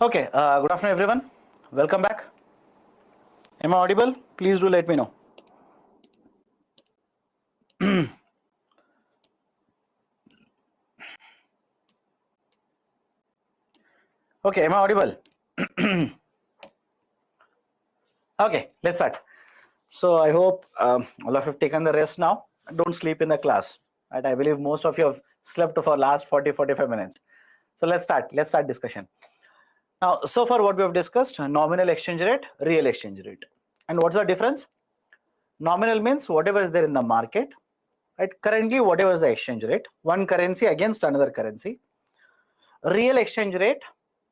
Okay, good afternoon everyone. Welcome back. Am I audible? Please do let me know. Okay, am I audible? Okay, let's start. So I hope all of you have taken the rest now. Don't sleep in the class. Right? I believe most of you have slept for last 40-45 minutes. So let's start. Let's start discussion. Now, so far what we have discussed, nominal exchange rate, real exchange rate. And what's the difference? Nominal means whatever is there in the market. Right? Currently, whatever is the exchange rate, one currency against another currency. Real exchange rate,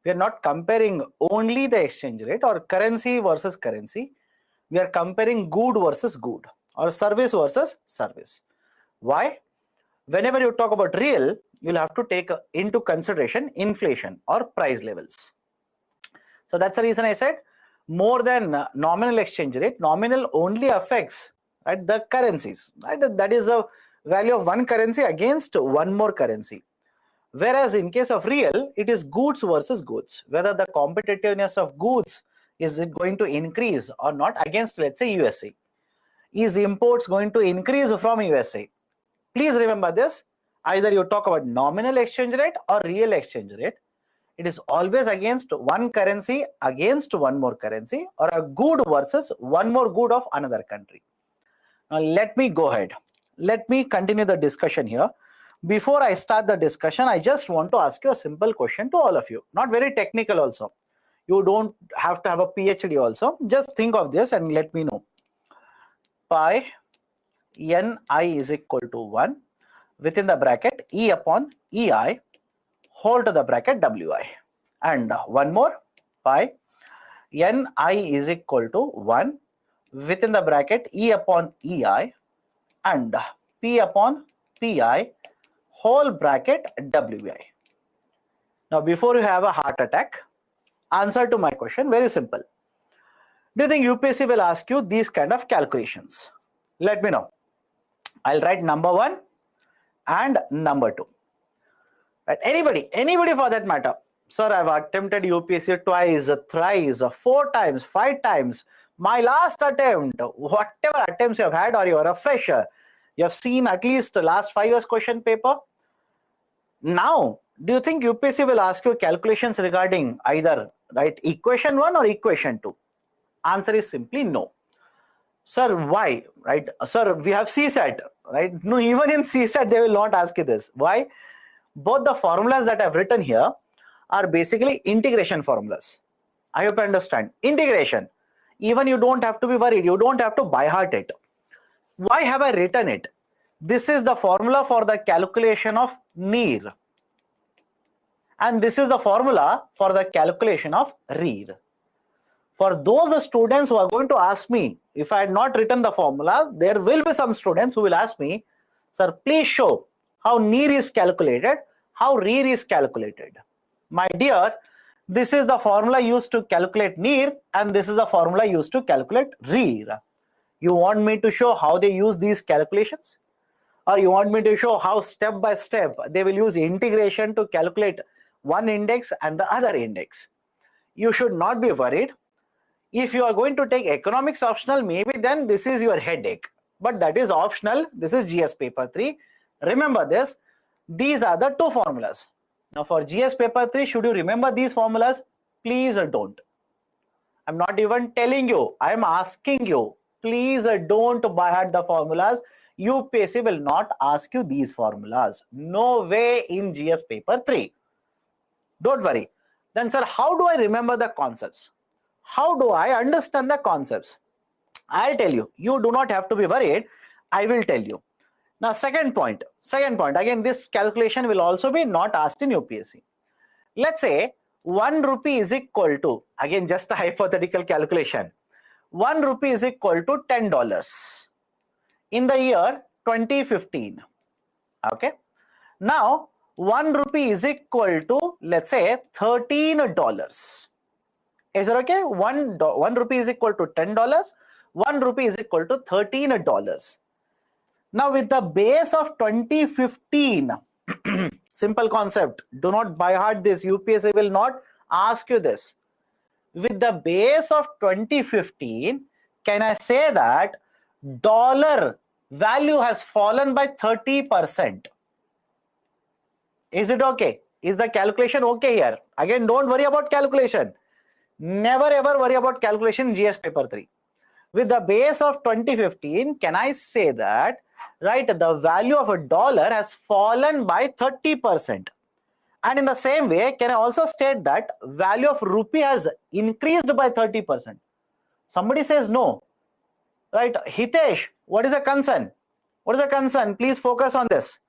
we are not comparing only the exchange rate or currency versus currency. We are comparing good versus good or service versus service. Why? Whenever you talk about real, you'll have to take into consideration inflation or price levels. So that's the reason I said more than nominal exchange rate. Nominal only affects, right, the currencies. Right? That is the value of one currency against one more currency. Whereas in case of real, it is goods versus goods. Whether the competitiveness of goods is it going to increase or not against, let's say, USA. Is imports going to increase from USA? Please remember this. Either you talk about nominal exchange rate or real exchange rate. It is always against one currency against one more currency or a good versus one more good of another country. Now let me go ahead. Let me continue the discussion here. Before I start the discussion, I just want to ask you a simple question to all of you. Not very technical also. You don't have to have a PhD also. Just think of this and let me know. Pi Ni is equal to 1 within the bracket E upon Ei whole to the bracket Wi. And one more, pi Ni is equal to 1 within the bracket E upon Ei and P upon Pi whole bracket Wi. Now, before you have a heart attack, answer to my question, very simple. Do you think UPSC will ask you these kind of calculations? Let me know. I'll write number 1 and number 2. Right? Anybody for that matter. Sir, I've attempted UPSC twice, thrice, 4 times, 5 times. My last attempt, whatever attempts you have had, or you are a fresher, you have seen at least the last 5 years question paper. Now, do you think UPSC will ask you calculations regarding either equation 1 or equation 2? Answer is simply no. Sir, why? Right? Sir, we have CSAT, right? No, even in CSAT, they will not ask you this. Why? Both the formulas that I've written here are basically integration formulas. I hope you understand. Integration. Even you don't have to be worried. You don't have to by heart it. Why have I written it? This is the formula for the calculation of NIR. And this is the formula for the calculation of RER. For those students who are going to ask me, if I had not written the formula, there will be some students who will ask me, sir, please show how NIR is calculated, how RER is calculated. My dear, this is the formula used to calculate NIR and this is the formula used to calculate RER. You want me to show how they use these calculations? Or you want me to show how step by step they will use integration to calculate one index and the other index? You should not be worried. If you are going to take economics optional, maybe then this is your headache. But that is optional. This is GS paper 3. Remember this. These are the 2 formulas. Now for GS paper 3, should you remember these formulas? Please don't. I'm not even telling you. I'm asking you. Please don't by heart the formulas. UPSC will not ask you these formulas. No way in GS paper 3. Don't worry. Then sir, how do I remember the concepts? How do I understand the concepts? I'll tell you. You do not have to be worried. I will tell you. Now, second point, again, this calculation will also be not asked in UPSC. Let's say 1 rupee is equal to, again, just a hypothetical calculation. 1 rupee is equal to $10 in the year 2015. Okay. Now, 1 rupee is equal to, let's say, $13. Is it okay? 1 rupee is equal to $10. 1 rupee is equal to $13. Now with the base of 2015, simple concept, do not by heart this, UPSC will not ask you this. With the base of 2015, can I say that dollar value has fallen by 30%? Is it okay? Is the calculation okay here? Again, don't worry about calculation. Never ever worry about calculation in GS paper 3. With the base of 2015, can I say that, right, the value of a dollar has fallen by 30%? And in the same way, can I also state that value of rupee has increased by 30%? Somebody says no. Right? Hitesh, what is the concern? What is the concern? Please focus on this.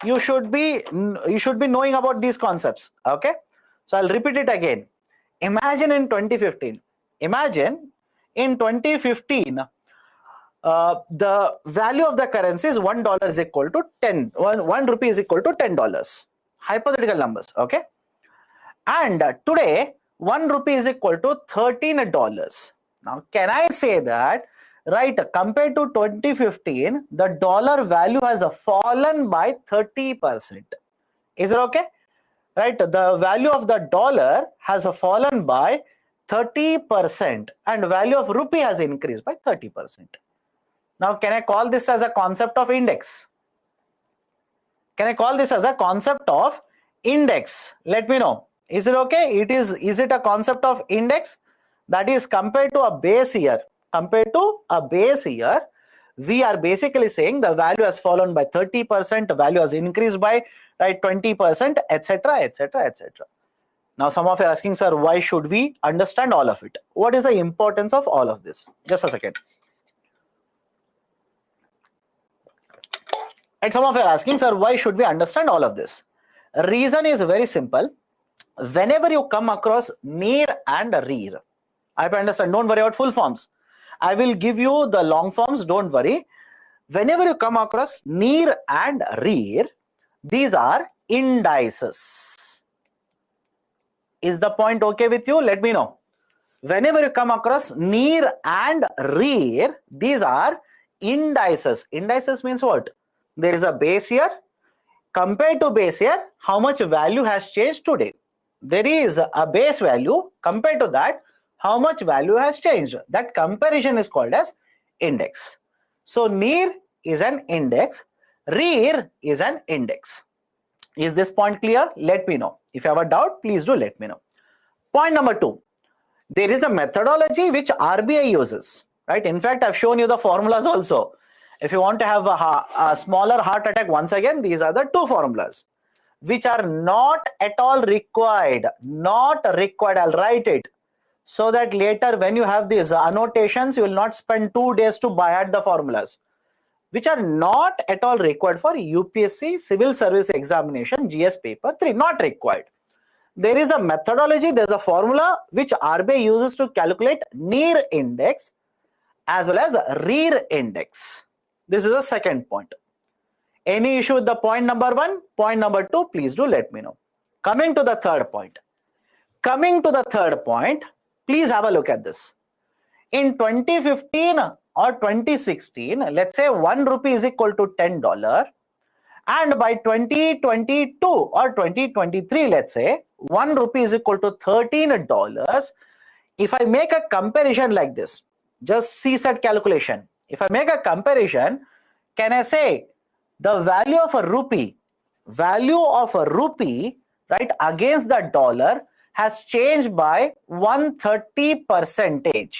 You should be knowing about these concepts. Okay? So I'll repeat it again. Imagine in 2015. Imagine in 2015, the value of the currency is $1 is equal to 1 rupee is equal to $10. Hypothetical numbers, okay? And today, 1 rupee is equal to $13. Now, can I say that, right, compared to 2015, the dollar value has fallen by 30%? Is it okay? Right, the value of the dollar has fallen by 30% and value of rupee has increased by 30%. Now, can I call this as a concept of index? Can I call this as a concept of index? Let me know. Is it okay? Is it a concept of index? That is, compared to a base year, we are basically saying the value has fallen by 30%, the value has increased by 20%, etc., etc., etc. Now, some of you are asking, sir, why should we understand all of it? What is the importance of all of this? Just a second. And some of you are asking, sir, why should we understand all of this? Reason is very simple. Whenever you come across near and rear, I understand, don't worry about full forms. I will give you the long forms, don't worry. Whenever you come across near and rear, these are indices. Is the point okay with you? Let me know. Whenever you come across near and rear, these are indices. Indices means what? There is a base year. Compared to base year, how much value has changed today? There is a base value. Compared to that, how much value has changed? That comparison is called as index. So near is an index, rear is an index. Is this point clear? Let me know. If you have a doubt, please do let me know. Point number 2. There is a methodology which RBI uses, right? In fact, I've shown you the formulas also. If you want to have a smaller heart attack, once again, these are the 2 formulas which are not at all required. Not required. I'll write it so that later when you have these annotations, you will not spend 2 days to buy at the formulas, which are not at all required for UPSC Civil Service Examination GS paper 3. Not required. There is a methodology, there's a formula which RBI uses to calculate near index as well as rear index. This is the second point. Any issue with the point number 1? Point number 2, please do let me know. Coming to the third point. Please have a look at this. In 2015 or 2016, let's say 1 rupee is equal to $10. And by 2022 or 2023, let's say 1 rupee is equal to $13. If I make a comparison like this, just CSAT calculation. If I make a comparison, can I say the value of a rupee, right, against the dollar has changed by 130%.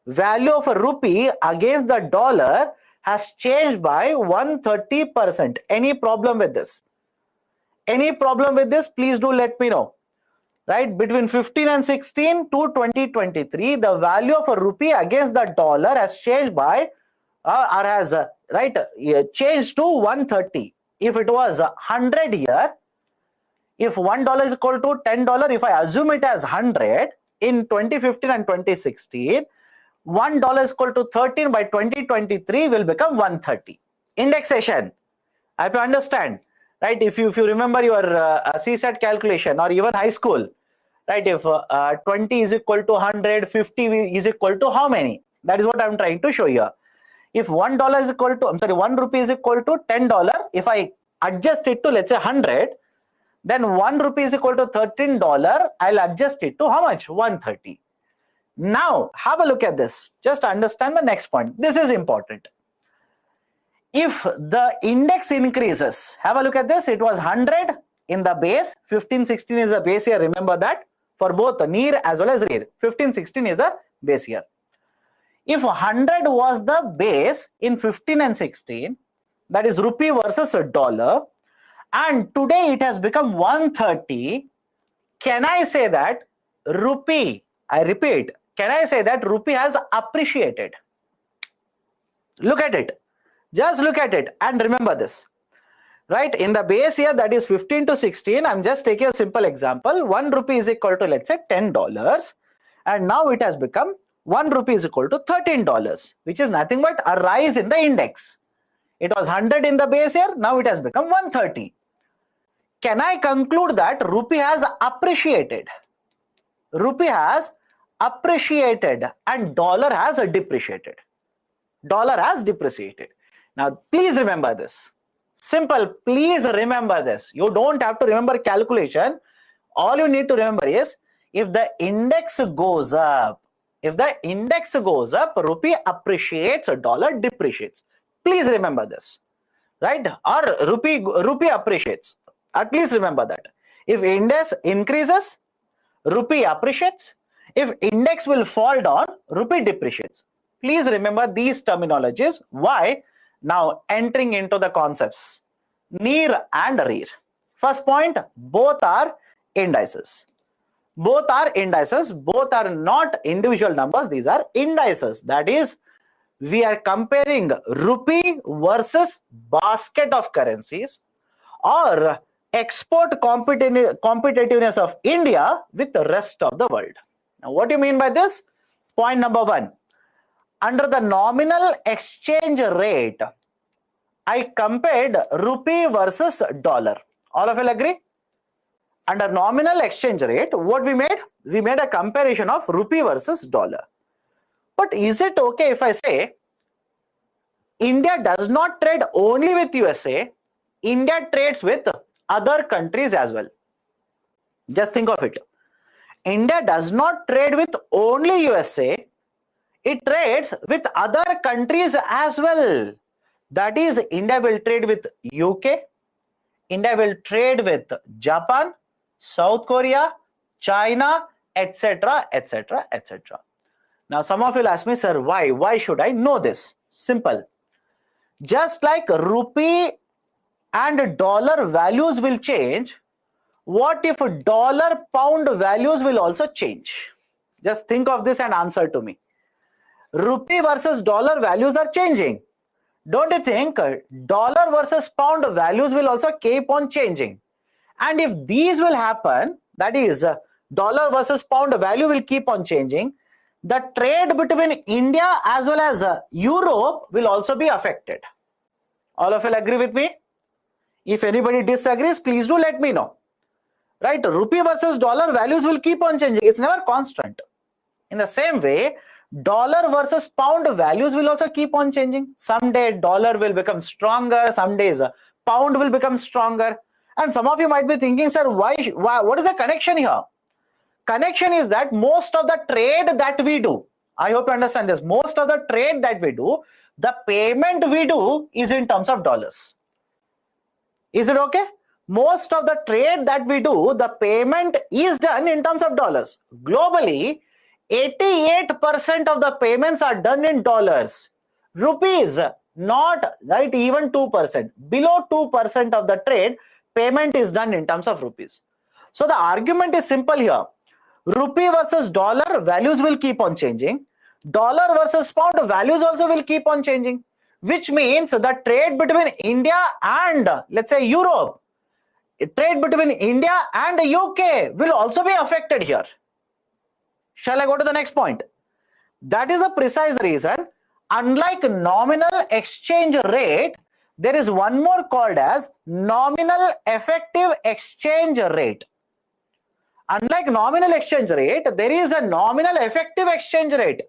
Value of a rupee against the dollar has changed by 130%. Any problem with this? Any problem with this? Please do let me know. Right, between 15 and 16 to 2023, the value of a rupee against the dollar has changed by changed to 130. If it was 100 here, if $1 is equal to $10, if I assume it as 100 in 2015 and 2016, $1 is equal to 13 by 2023 will become 130. Indexation. I have to understand, right? If you remember your CSAT calculation or even high school, right? If 20 is equal to 100, 50 is equal to how many? That is what I am trying to show you. If $1 is equal to, 1 rupee is equal to $10, if I adjust it to, let's say, 100, then 1 rupee is equal to $13. I'll adjust it to how much? 130. Now, have a look at this. Just understand the next point. This is important. If the index increases, have a look at this. It was 100 in the base. 15, 16 is the base here. Remember that for both near as well as rear. 15, 16 is the base here. If 100 was the base in 15 and 16, that is rupee versus a dollar, and today it has become 130, can I say that rupee, I repeat, can I say that rupee has appreciated? Look at it. Just look at it and remember this. Right, in the base here, that is 15 to 16, I'm just taking a simple example. 1 rupee is equal to, let's say, $10, and now it has become 1 rupee is equal to $13, which is nothing but a rise in the index. It was 100 in the base here, now it has become 130. Can I conclude that rupee has appreciated? Rupee has appreciated and dollar has depreciated. Dollar has depreciated. Now, please remember this. Simple, please remember this. You don't have to remember calculation. All you need to remember is if the index goes up, rupee appreciates, dollar depreciates. Please remember this, right? Or rupee appreciates. At least remember that. If index increases, rupee appreciates. If index will fall down, rupee depreciates. Please remember these terminologies. Why? Now entering into the concepts, near and rear. First point, both are indices. Both are indices. Both are not individual numbers. These are indices. That is, we are comparing rupee versus basket of currencies or export competitiveness of India with the rest of the world. Now, what do you mean by this? Point number one. Under the nominal exchange rate, I compared rupee versus dollar. All of you agree? Under nominal exchange rate, what we made? We made a comparison of rupee versus dollar. But is it okay if I say India does not trade only with USA, India trades with other countries as well? Just think of it. India does not trade with only USA, it trades with other countries as well. That is, India will trade with UK, India will trade with Japan, South Korea, China, etc., etc., etc. Now, some of you will ask me, sir, why? Why should I know this? Simple. Just like rupee and dollar values will change, what if dollar pound values will also change? Just think of this and answer to me. Rupee versus dollar values are changing. Don't you think dollar versus pound values will also keep on changing? And if these will happen, that is, dollar versus pound value will keep on changing, the trade between India as well as Europe will also be affected. All of you agree with me? If anybody disagrees, please do let me know. Right? Rupee versus dollar values will keep on changing. It's never constant. In the same way, dollar versus pound values will also keep on changing. Someday dollar will become stronger, some days pound will become stronger. And some of you might be thinking, sir, why what is the connection here? Connection is that most of the trade that we do, I hope you understand this, most of the trade that we do, the payment we do is in terms of dollars. Is it okay? Most of the trade that we do, the payment is done in terms of dollars. Globally, 88% of the payments are done in dollars. Rupees, not right, even 2%. Below 2% of the trade, payment is done in terms of rupees. So the argument is simple here. Rupee versus dollar values will keep on changing. Dollar versus pound values also will keep on changing. Which means the trade between India and, let's say, Europe, trade between India and the UK will also be affected here. Shall I go to the next point? That is a precise reason. Unlike nominal exchange rate, there is one more called as nominal effective exchange rate. Unlike nominal exchange rate, there is a nominal effective exchange rate.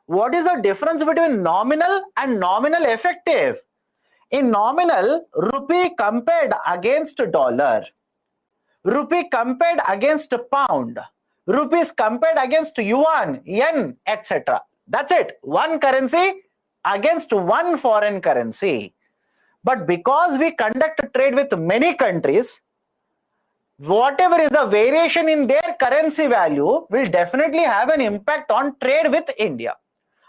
What is the difference between nominal and nominal effective? In nominal, rupee compared against dollar. rupee compared against pound, rupees compared against yuan, yen, etc. That's it. One currency against one foreign currency. But because we conduct trade with many countries, whatever is the variation in their currency value will definitely have an impact on trade with India,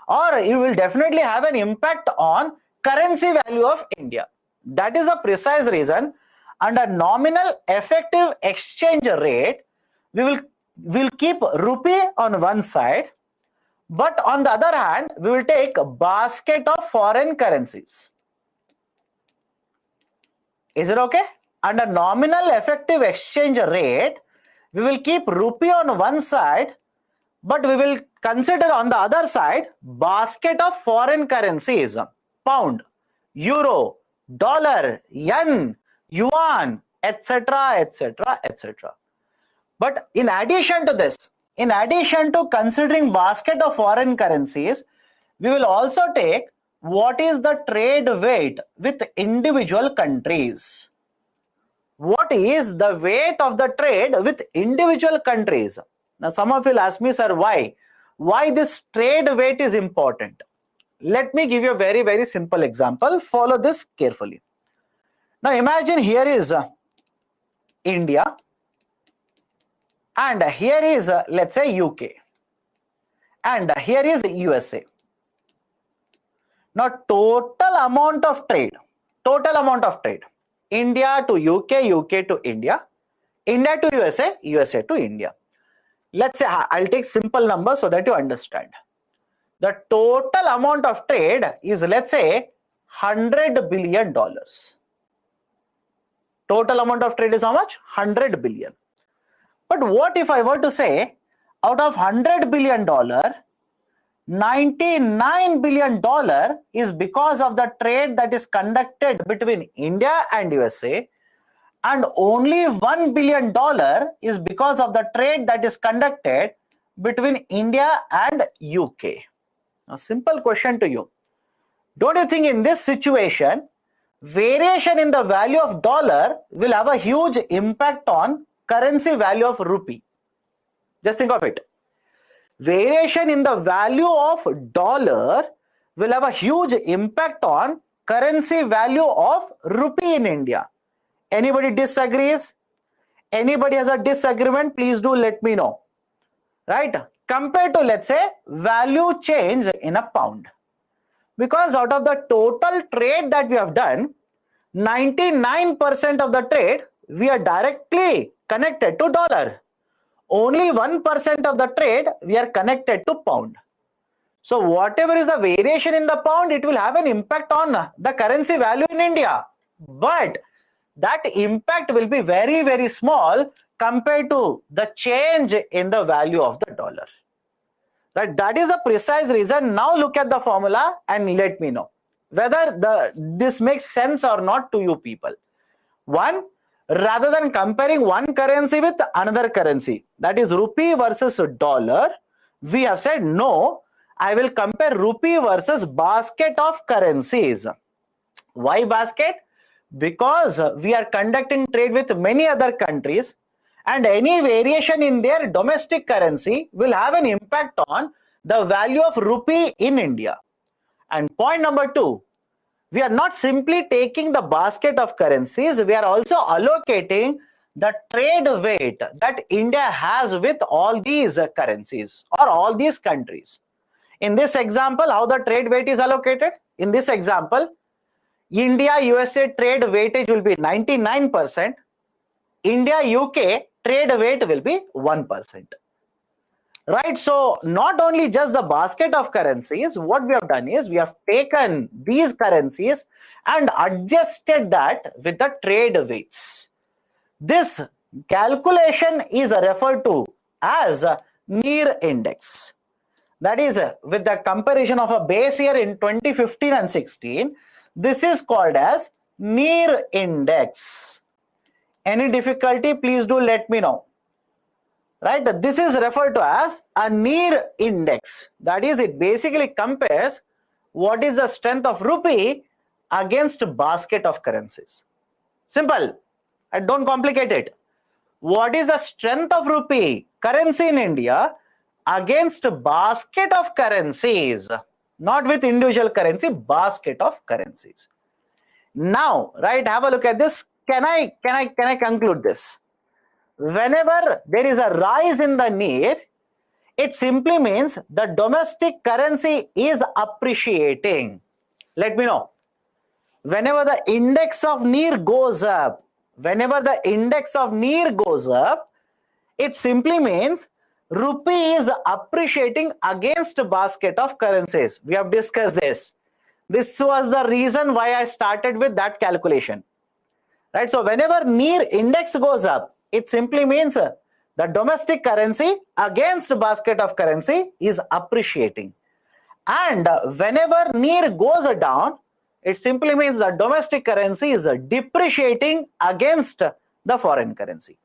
or it will definitely have an impact on currency value of India. That is the precise reason under nominal effective exchange rate, we will keep rupee on one side, but on the other hand, we will take a basket of foreign currencies. Is it okay? Under nominal effective exchange rate, we will keep rupee on one side, but we will consider on the other side basket of foreign currencies: pound, euro, dollar, yen, yuan, etc., etc., etc. But in addition to this, in addition to considering basket of foreign currencies, we will also take what is the trade weight with individual countries. What is the weight of the trade with individual countries? Now, some of you will ask me, sir, why? Why this trade weight is important? Let me give you a very, very simple example. Follow this carefully. Now, imagine here is India, and here is, let's say, UK, and here is USA. Now, total amount of trade, India to UK, UK to India, India to USA, USA to India. Let's say, I'll take simple numbers so that you understand. The total amount of trade is, let's say, $100 billion. Total amount of trade is how much? 100 billion. But what if I were to say, out of $100 billion, $99 billion is because of the trade that is conducted between India and USA, and only $1 billion is because of the trade that is conducted between India and UK. Now, simple question to you. Don't you think in this situation, variation in the value of dollar will have a huge impact on currency value of rupee? Just think of it. Variation in the value of dollar will have a huge impact on currency value of rupee in India. Anybody disagrees? Anybody has a disagreement? Please do let me know. Right? Compared to, let's say, value change in a pound. Because out of the total trade that we have done, 99% of the trade we are directly connected to dollar. Only 1% of the trade we are connected to pound. So whatever is the variation in the pound, it will have an impact on the currency value in India. But that impact will be very, very small compared to the change in the value of the dollar. Right? That is a precise reason. Now look at the formula and let me know whether this makes sense or not to you people. One, rather than comparing one currency with another currency, that is rupee versus dollar, we have said no, I will compare rupee versus basket of currencies. Why basket? Because we are conducting trade with many other countries, and any variation in their domestic currency will have an impact on the value of rupee in India. And point number two, we are not simply taking the basket of currencies, we are also allocating the trade weight that India has with all these currencies or all these countries. In this example, how the trade weight is allocated? In this example, India-USA trade weightage will be 99%. India-UK trade weight will be 1%. Right? So not only just the basket of currencies, what we have done is we have taken these currencies and adjusted that with the trade weights. This calculation is referred to as near index. That is, with the comparison of a base year in 2015 and 16, this is called as near index. Any difficulty, please do let me know. Right? This is referred to as a near index. That is, it basically compares what is the strength of rupee against basket of currencies. Simple. And don't complicate it. What is the strength of rupee currency in India against basket of currencies? Not with individual currency, basket of currencies. Now, right, have a look at this. Can I conclude this? Whenever there is a rise in the NIR, it simply means the domestic currency is appreciating. Let me know. Whenever the index of NIR goes up, it simply means rupee is appreciating against a basket of currencies. We have discussed this. This was the reason why I started with that calculation. Right? So whenever NIR index goes up, it simply means the domestic currency against basket of currency is appreciating. And whenever NIR goes down, it simply means the domestic currency is depreciating against the foreign currency.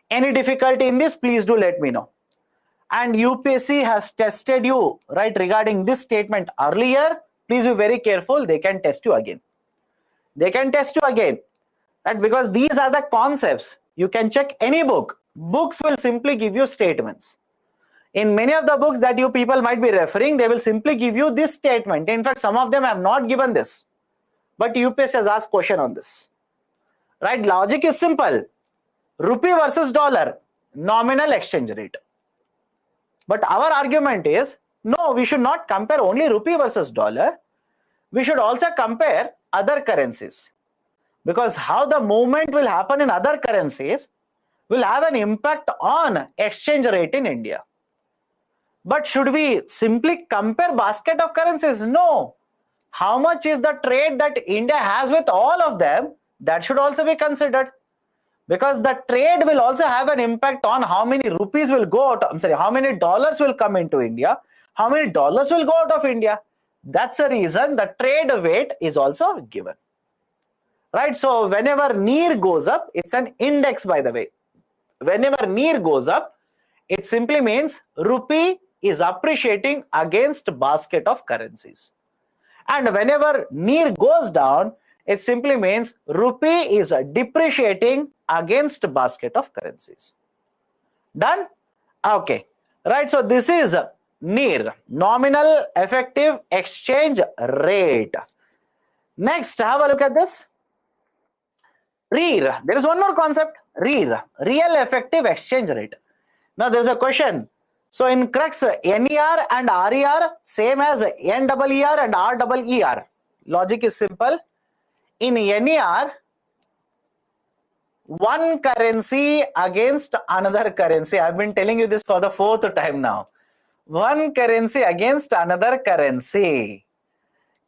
Any difficulty in this, please do let me know. And UPSC has tested you, right, regarding this statement earlier. Please be very careful. They can test you again. Right? Because these are the concepts. You can check any book. Books will simply give you statements. In many of the books that you people might be referring, they will simply give you this statement. In fact, some of them have not given this. But UPSC has asked question on this. Right? Logic is simple. Rupee versus dollar, nominal exchange rate. But our argument is, no, we should not compare only rupee versus dollar. We should also compare other currencies. Because how the movement will happen in other currencies will have an impact on exchange rate in India. But should we simply compare basket of currencies? No. How much is the trade that India has with all of them? That should also be considered. Because the trade will also have an impact on how many rupees will go out, how many dollars will come into India, how many dollars will go out of India. That's the reason the trade weight is also given. Right? So whenever NIR goes up, it's an index, by the way. Whenever NIR goes up, it simply means rupee is appreciating against basket of currencies. And whenever NIR goes down, it simply means rupee is depreciating against basket of currencies. Done? Okay. Right. So this is NIR, nominal effective exchange rate. Next, have a look at this. REER. There is one more concept. REER, real effective exchange rate. Now there is a question. So in crux, NER and RER same as NEER and REER. Logic is simple. In NER, one currency against another currency. I've been telling you this for the 4th time now. One currency against another currency.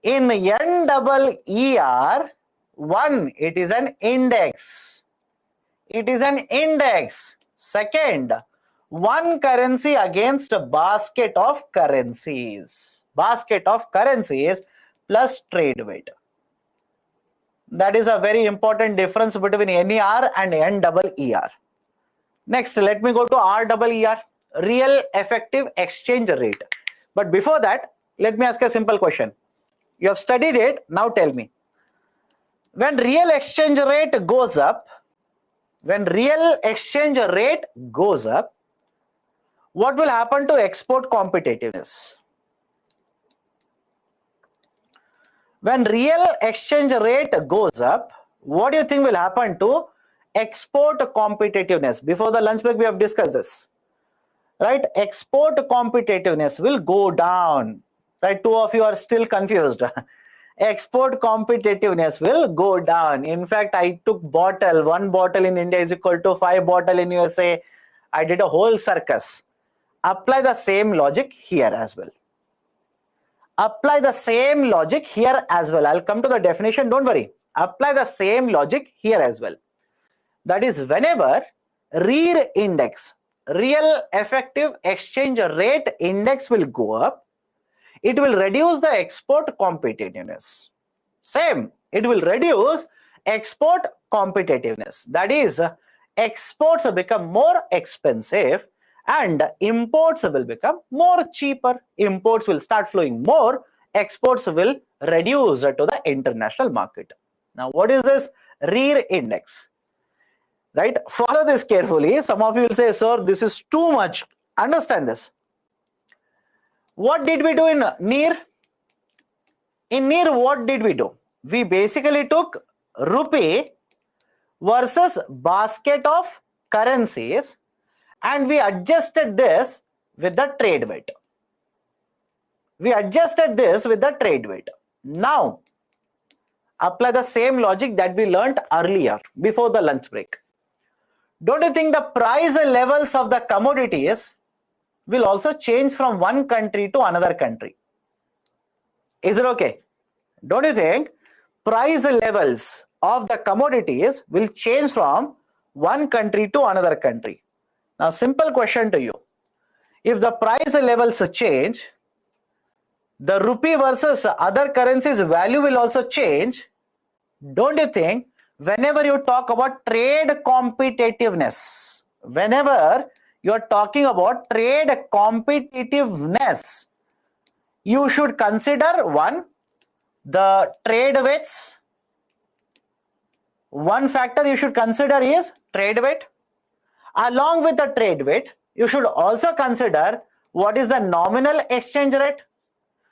In NEER, one, it is an index. It is an index. Second, one currency against a basket of currencies. Basket of currencies plus trade weight. That is a very important difference between NER and NEER. Next, let me go to REER, real effective exchange rate. But before that, let me ask a simple question. You have studied it, now tell me. When real exchange rate goes up, what will happen to export competitiveness? When real exchange rate goes up, what do you think will happen to export competitiveness? Before the lunch break, we have discussed this. Right? Export competitiveness will go down. Right? Two of you are still confused. Export competitiveness will go down. In fact, I took bottle. 1 bottle in India is equal to 5 bottle in USA. I did a whole circus. Apply the same logic here as well. Apply the same logic here as well. I'll come to the definition, don't worry. Apply the same logic here as well. That is, whenever REER index, real effective exchange rate index will go up, it will reduce the export competitiveness. Same, it will reduce export competitiveness. That is, exports become more expensive and imports will become more cheaper. Imports will start flowing more, exports will reduce to the international market. Now, what is this REER index? right? Follow this carefully. Some of you will say, sir, this is too much. Understand this. What did we do in NIR? In NIR, what did we do? We basically took rupee versus basket of currencies and we adjusted this with the trade weight. We adjusted this with the trade weight. Now, apply the same logic that we learnt earlier before the lunch break. Don't you think the price levels of the commodities will also change from one country to another country? Is it okay? Don't you think price levels of the commodities will change from one country to another country? Now, simple question to you. If the price levels change, the rupee versus other currencies value will also change. Don't you think whenever you talk about trade competitiveness, whenever you are talking about trade competitiveness, you should consider one, the trade weights. One factor you should consider is trade weight. Along with the trade weight, you should also consider what is the nominal exchange rate.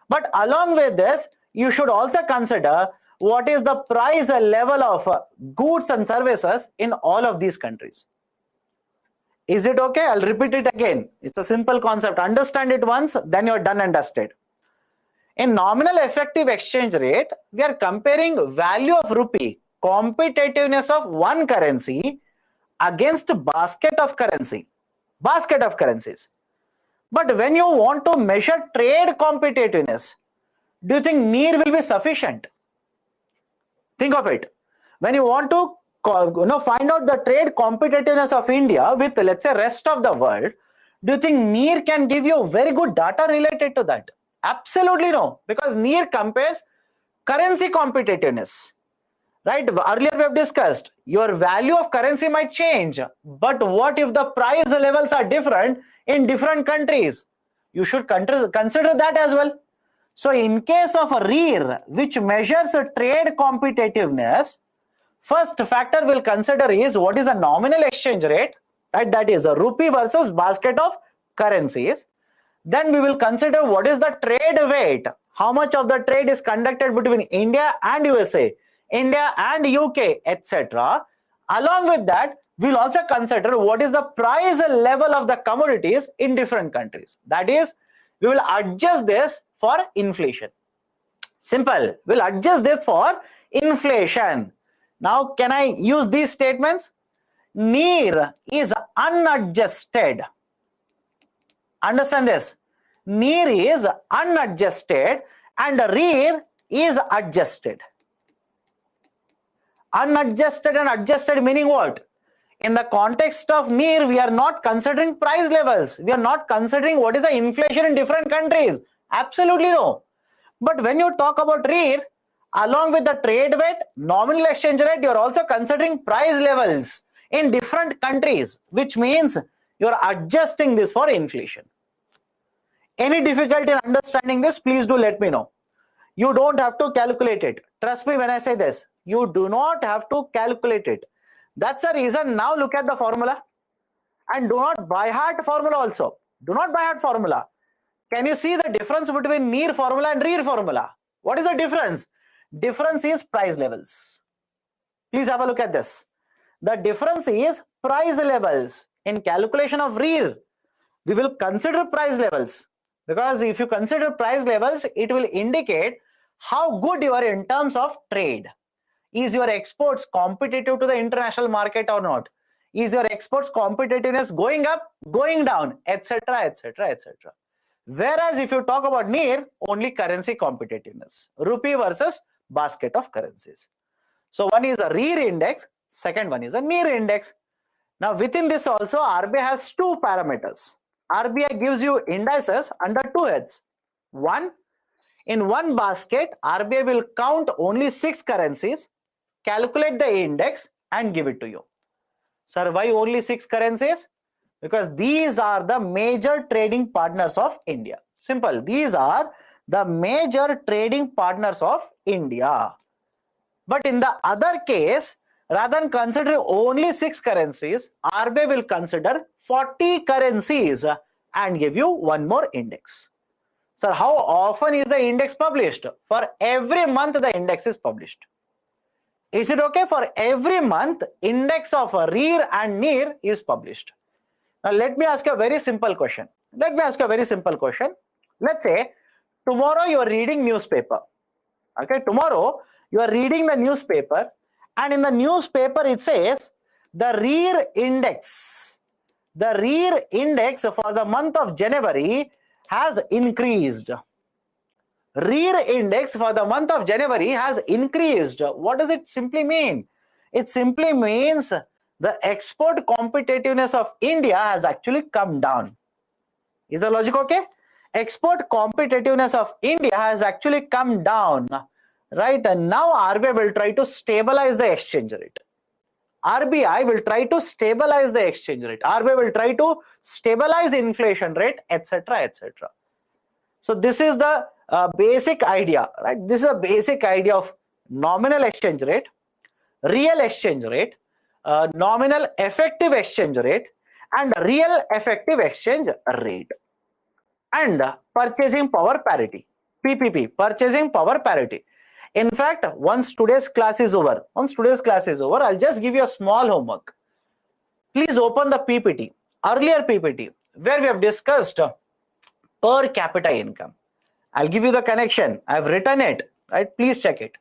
But along with this, you should also consider what is the price level of goods and services in all of these countries. Is it okay? I'll repeat it again. It's a simple concept. Understand it once, then you're done and dusted. In nominal effective exchange rate, we are comparing value of rupee, competitiveness of one currency against basket of currencies. But when you want to measure trade competitiveness, do you think NIR will be sufficient? Think of it. When you want to find out the trade competitiveness of India with, let's say, rest of the world, do you think NIR can give you very good data related to that? Absolutely no, because NIR compares currency competitiveness. Right? Earlier we have discussed your value of currency might change, but what if the price levels are different in different countries? You should consider that as well. So in case of a REER, which measures a trade competitiveness, first factor we'll consider is what is the nominal exchange rate, right? That is a rupee versus basket of currencies. Then we will consider what is the trade weight, how much of the trade is conducted between India and USA, India and UK, etc. Along with that, we'll also consider what is the price level of the commodities in different countries. That is, we will adjust this for inflation. Simple. We'll adjust this for inflation. Now, can I use these statements? NIR is unadjusted. Understand this. NIR is unadjusted and REER is adjusted. Unadjusted and adjusted meaning what? In the context of NIR, we are not considering price levels. We are not considering what is the inflation in different countries. Absolutely no. But when you talk about REER, along with the trade weight, nominal exchange rate, you are also considering price levels in different countries, which means you are adjusting this for inflation. Any difficulty in understanding this, please do let me know. You don't have to calculate it. Trust me when I say this. You do not have to calculate it. That's the reason now look at the formula and do not by heart formula also. Do not by heart formula. Can you see the difference between NIR formula and REER formula? What is the difference? Difference is price levels. Please have a look at this. The difference is price levels. In calculation of REER, we will consider price levels, because if you consider price levels, it will indicate how good you are in terms of trade. Is your exports competitive to the international market or not? Is your exports competitiveness going up, going down, etc., etc., etc. Whereas if you talk about NIR, only currency competitiveness, rupee versus basket of currencies. So one is a REER index, second one is a NIR index. Now within this also, RBI has two parameters. RBI gives you indices under two heads. One, in one basket, RBI will count only 6 currencies, calculate the index and give it to you. Sir, why only 6 currencies? Because these are the major trading partners of India. Simple. These are the major trading partners of India. But in the other case, Rather than considering only 6 currencies, RBI will consider 40 currencies and give you one more index. Sir, how often is the index published? For every month the index is published. Is it okay? For every month, index of rear and near is published. Now let me ask a very simple question. Let's say tomorrow you are reading newspaper. Okay, tomorrow you are reading the newspaper, and in the newspaper it says the rear index for the month of January has increased. Rear index for the month of January has increased. What does it simply mean? It simply means the export competitiveness of India has actually come down. Is the logic okay? Export competitiveness of India has actually come down, right? And now RBI will try to stabilize the exchange rate. RBI will try to stabilize the exchange rate. RBI will try to stabilize inflation rate, etc., etc. So this is the basic idea, right? This is a basic idea of nominal exchange rate, real exchange rate, nominal effective exchange rate, and real effective exchange rate, and purchasing power parity, PPP, purchasing power parity. In fact, once today's class is over, I'll just give you a small homework. Please open the PPT, earlier PPT, where we have discussed per capita income. I'll give you the connection. I've written it, right? Please check it.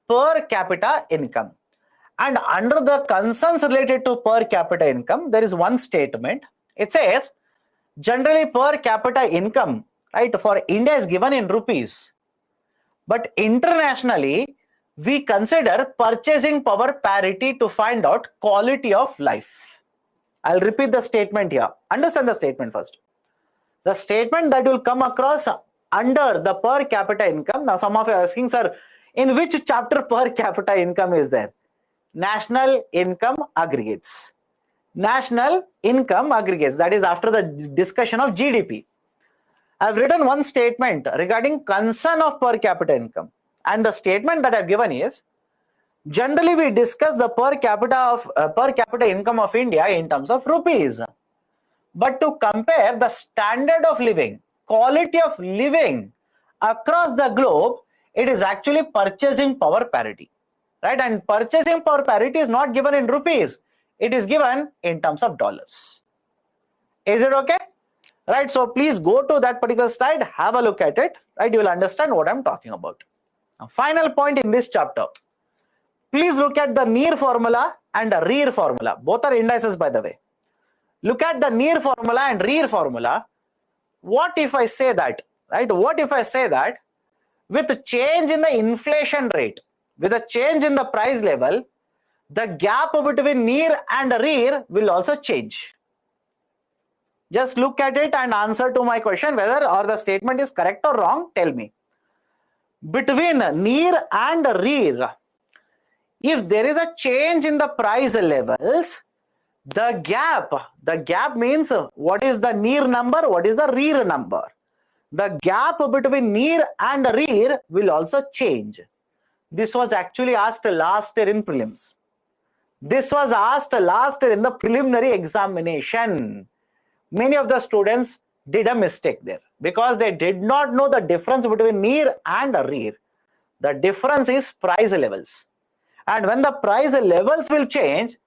Per capita income. And under the concerns related to per capita income, there is one statement. It says, generally per capita income, right, for India is given in rupees. But internationally, we consider purchasing power parity to find out quality of life. I'll repeat the statement here. Understand the statement first. The statement that will come across under the per capita income. Now some of you are asking, sir, in which chapter per capita income is there? National income aggregates. National income aggregates, that is after the discussion of GDP. I've written one statement regarding concern of per capita income, and the statement that I've given is, generally we discuss the per capita income of India in terms of rupees. But to compare the standard of living, quality of living across the globe, it is actually purchasing power parity, right? And purchasing power parity is not given in rupees. It is given in terms of dollars. Is it okay? Right, so please go to that particular slide, have a look at it, right? You will understand what I'm talking about. Now, final point in this chapter. Please look at the near formula and the rear formula. Both are indices, by the way. Look at the near formula and rear formula. What if I say that, right? What if I say that with a change in the inflation rate, with a change in the price level, the gap between near and rear will also change? Just look at it and answer to my question whether or the statement is correct or wrong. Tell me. Between near and rear, if there is a change in the price levels, the gap means what is the near number, what is the rear number. The gap between near and rear will also change. This was actually asked last year in prelims. This was asked last year in the preliminary examination. Many of the students did a mistake there because they did not know the difference between near and rear. The difference is price levels. And when the price levels will change,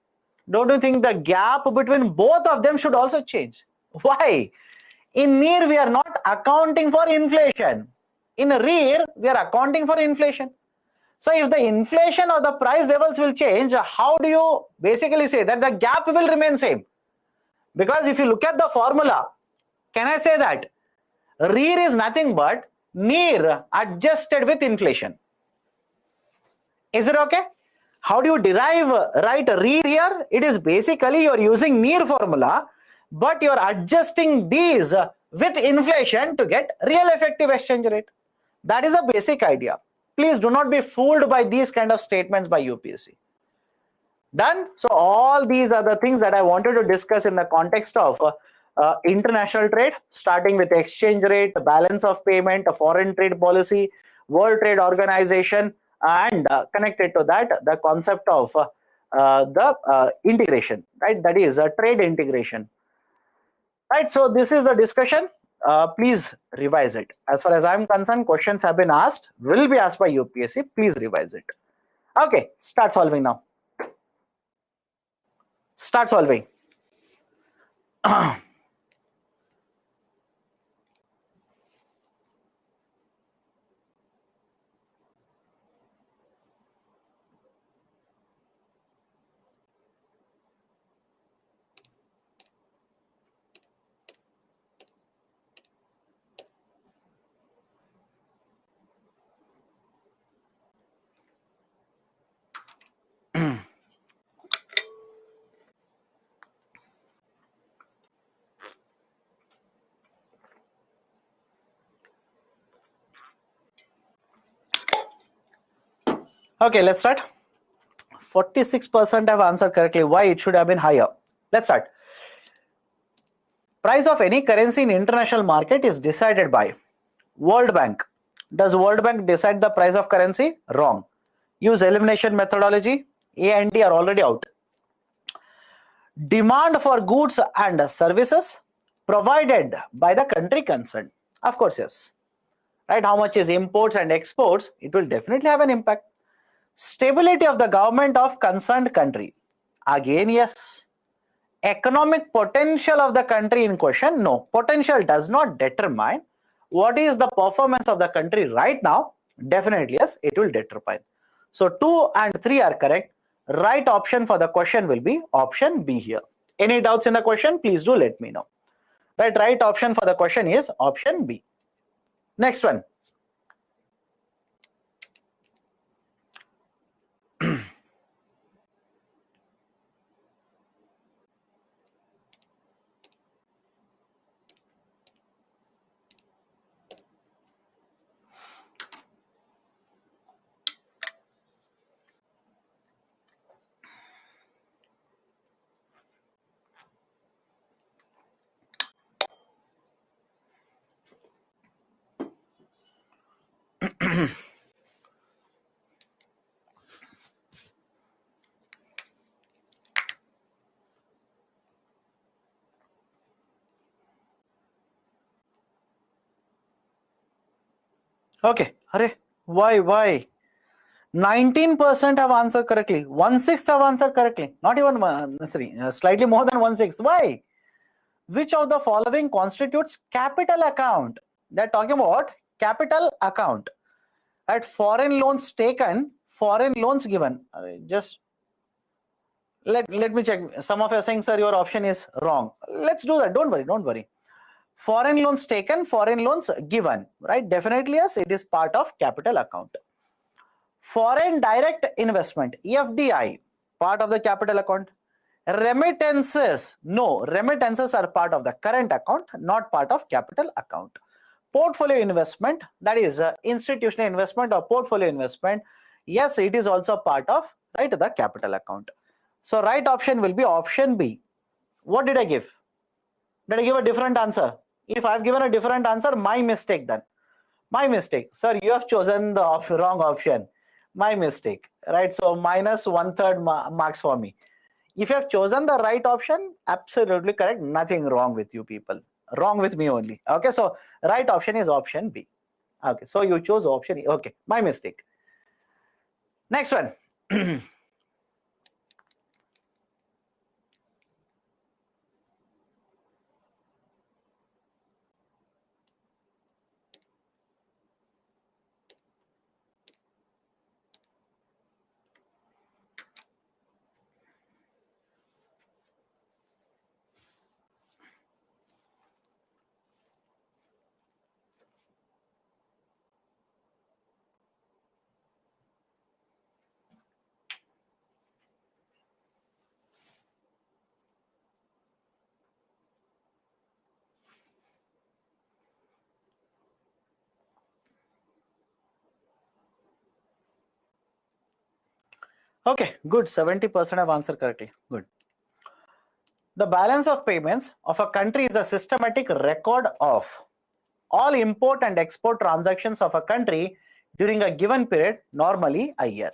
don't you think the gap between both of them should also change? Why? In near, we are not accounting for inflation. In rear, we are accounting for inflation. So if the inflation or the price levels will change, how do you basically say that the gap will remain same? Because if you look at the formula, can I say that rear is nothing but near adjusted with inflation? Is it okay? How do you derive right rear here? It is basically you are using near formula, but you are adjusting these with inflation to get real effective exchange rate. That is a basic idea. Please do not be fooled by these kind of statements by UPSC. Done? So all these are the things that I wanted to discuss in the context of international trade, starting with exchange rate, balance of payment, foreign trade policy, World Trade Organization, and connected to that, the concept of the integration, right? That is a trade integration, right? So this is the discussion. Please revise it. As far as I'm concerned, questions have been asked, will be asked by UPSC. Please revise it. Okay, start solving now. Start solving. Okay, let's start. 46% have answered correctly. Why it should have been higher? Let's start. Price of any currency in international market is decided by World Bank. Does World Bank decide the price of currency? Wrong. Use elimination methodology. A and D are already out. Demand for goods and services provided by the country concerned. Of course, yes. Right? How much is imports and exports? It will definitely have an impact. Stability of the government of concerned country. Again, yes. Economic potential of the country in question? No. Potential does not determine what is the performance of the country right now. Definitely, yes, it will determine. So 2 and 3 are correct. Right option for the question will be option B here. Any doubts in the question? Please do let me know. Right option for the question is option B. Next one. Okay, why? 19% have answered correctly. 1/6 have answered correctly. Not even slightly more than 1/6. Why? Which of the following constitutes capital account? They're talking about capital account. At foreign loans taken, foreign loans given. Just let me check. Some of you are saying, sir, your option is wrong. Let's do that. Don't worry. Foreign loans taken, foreign loans given, right? Definitely, yes, it is part of capital account. Foreign direct investment, FDI, part of the capital account. Remittances, no, remittances are part of the current account, not part of capital account. Portfolio investment, that is institutional investment or portfolio investment, yes, it is also part of, right, the capital account. So right option will be option B. What did I give? Did I give a different answer? If I've given a different answer, my mistake then. My mistake. Sir, you have chosen the wrong option. My mistake, right? So minus 1/3 marks for me. If you have chosen the right option, absolutely correct. Nothing wrong with you people. Wrong with me only. Okay, so right option is option B. Okay, so you chose option E. Okay, my mistake. Next one. Okay, good. 70% have answered correctly. Good. The balance of payments of a country is a systematic record of all import and export transactions of a country during a given period, normally a year.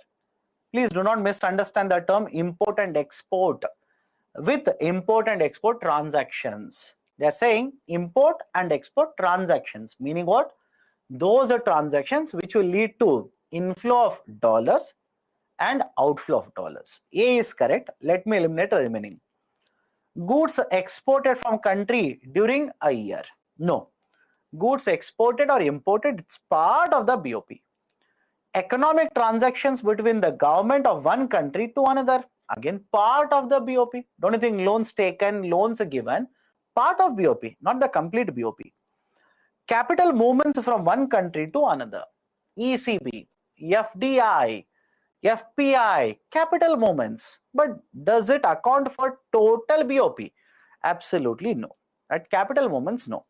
Please do not misunderstand the term import and export with import and export transactions. They are saying import and export transactions, meaning what? Those are transactions which will lead to inflow of dollars and outflow of dollars. A is correct. Let me eliminate the remaining. Goods exported from country during a year. No. Goods exported or imported, it's part of the BOP. Economic transactions between the government of one country to another, again part of the BOP. Don't you think loans taken, loans given, part of BOP, not the complete BOP. Capital movements from one country to another, ECB, FDI, FPI, capital movements. But does it account for total BOP? Absolutely no. Right? Capital movements, no.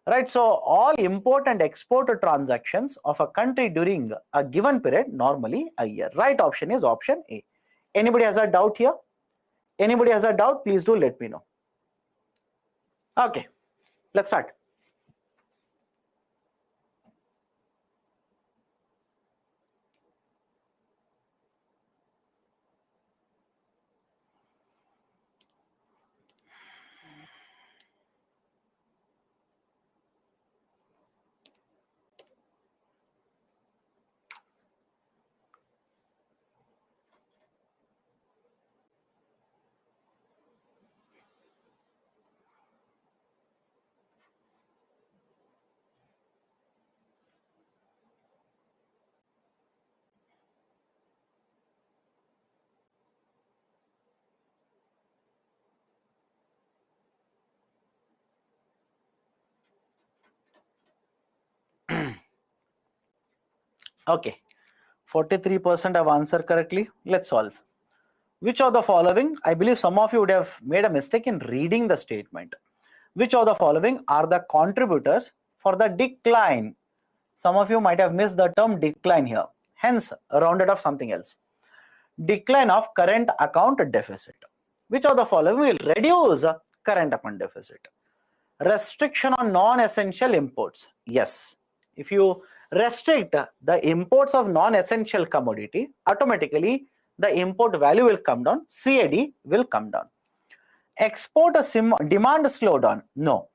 Right, so all import and export transactions of a country during a given period, normally a year. Right option is option A. Anybody has a doubt here? Anybody has a doubt? Please do let me know. Okay, let's start. Okay, 43% have answered correctly. Let's solve. Which of the following, I believe some of you would have made a mistake in reading the statement. Which of the following are the contributors for the decline? Some of you might have missed the term decline here, hence rounded off something else. Decline of current account deficit. Which of the following will reduce current account deficit? Restriction on non-essential imports. Yes, if you restrict the imports of non-essential commodity, automatically the import value will come down, CAD will come down. Export demand slowdown. No,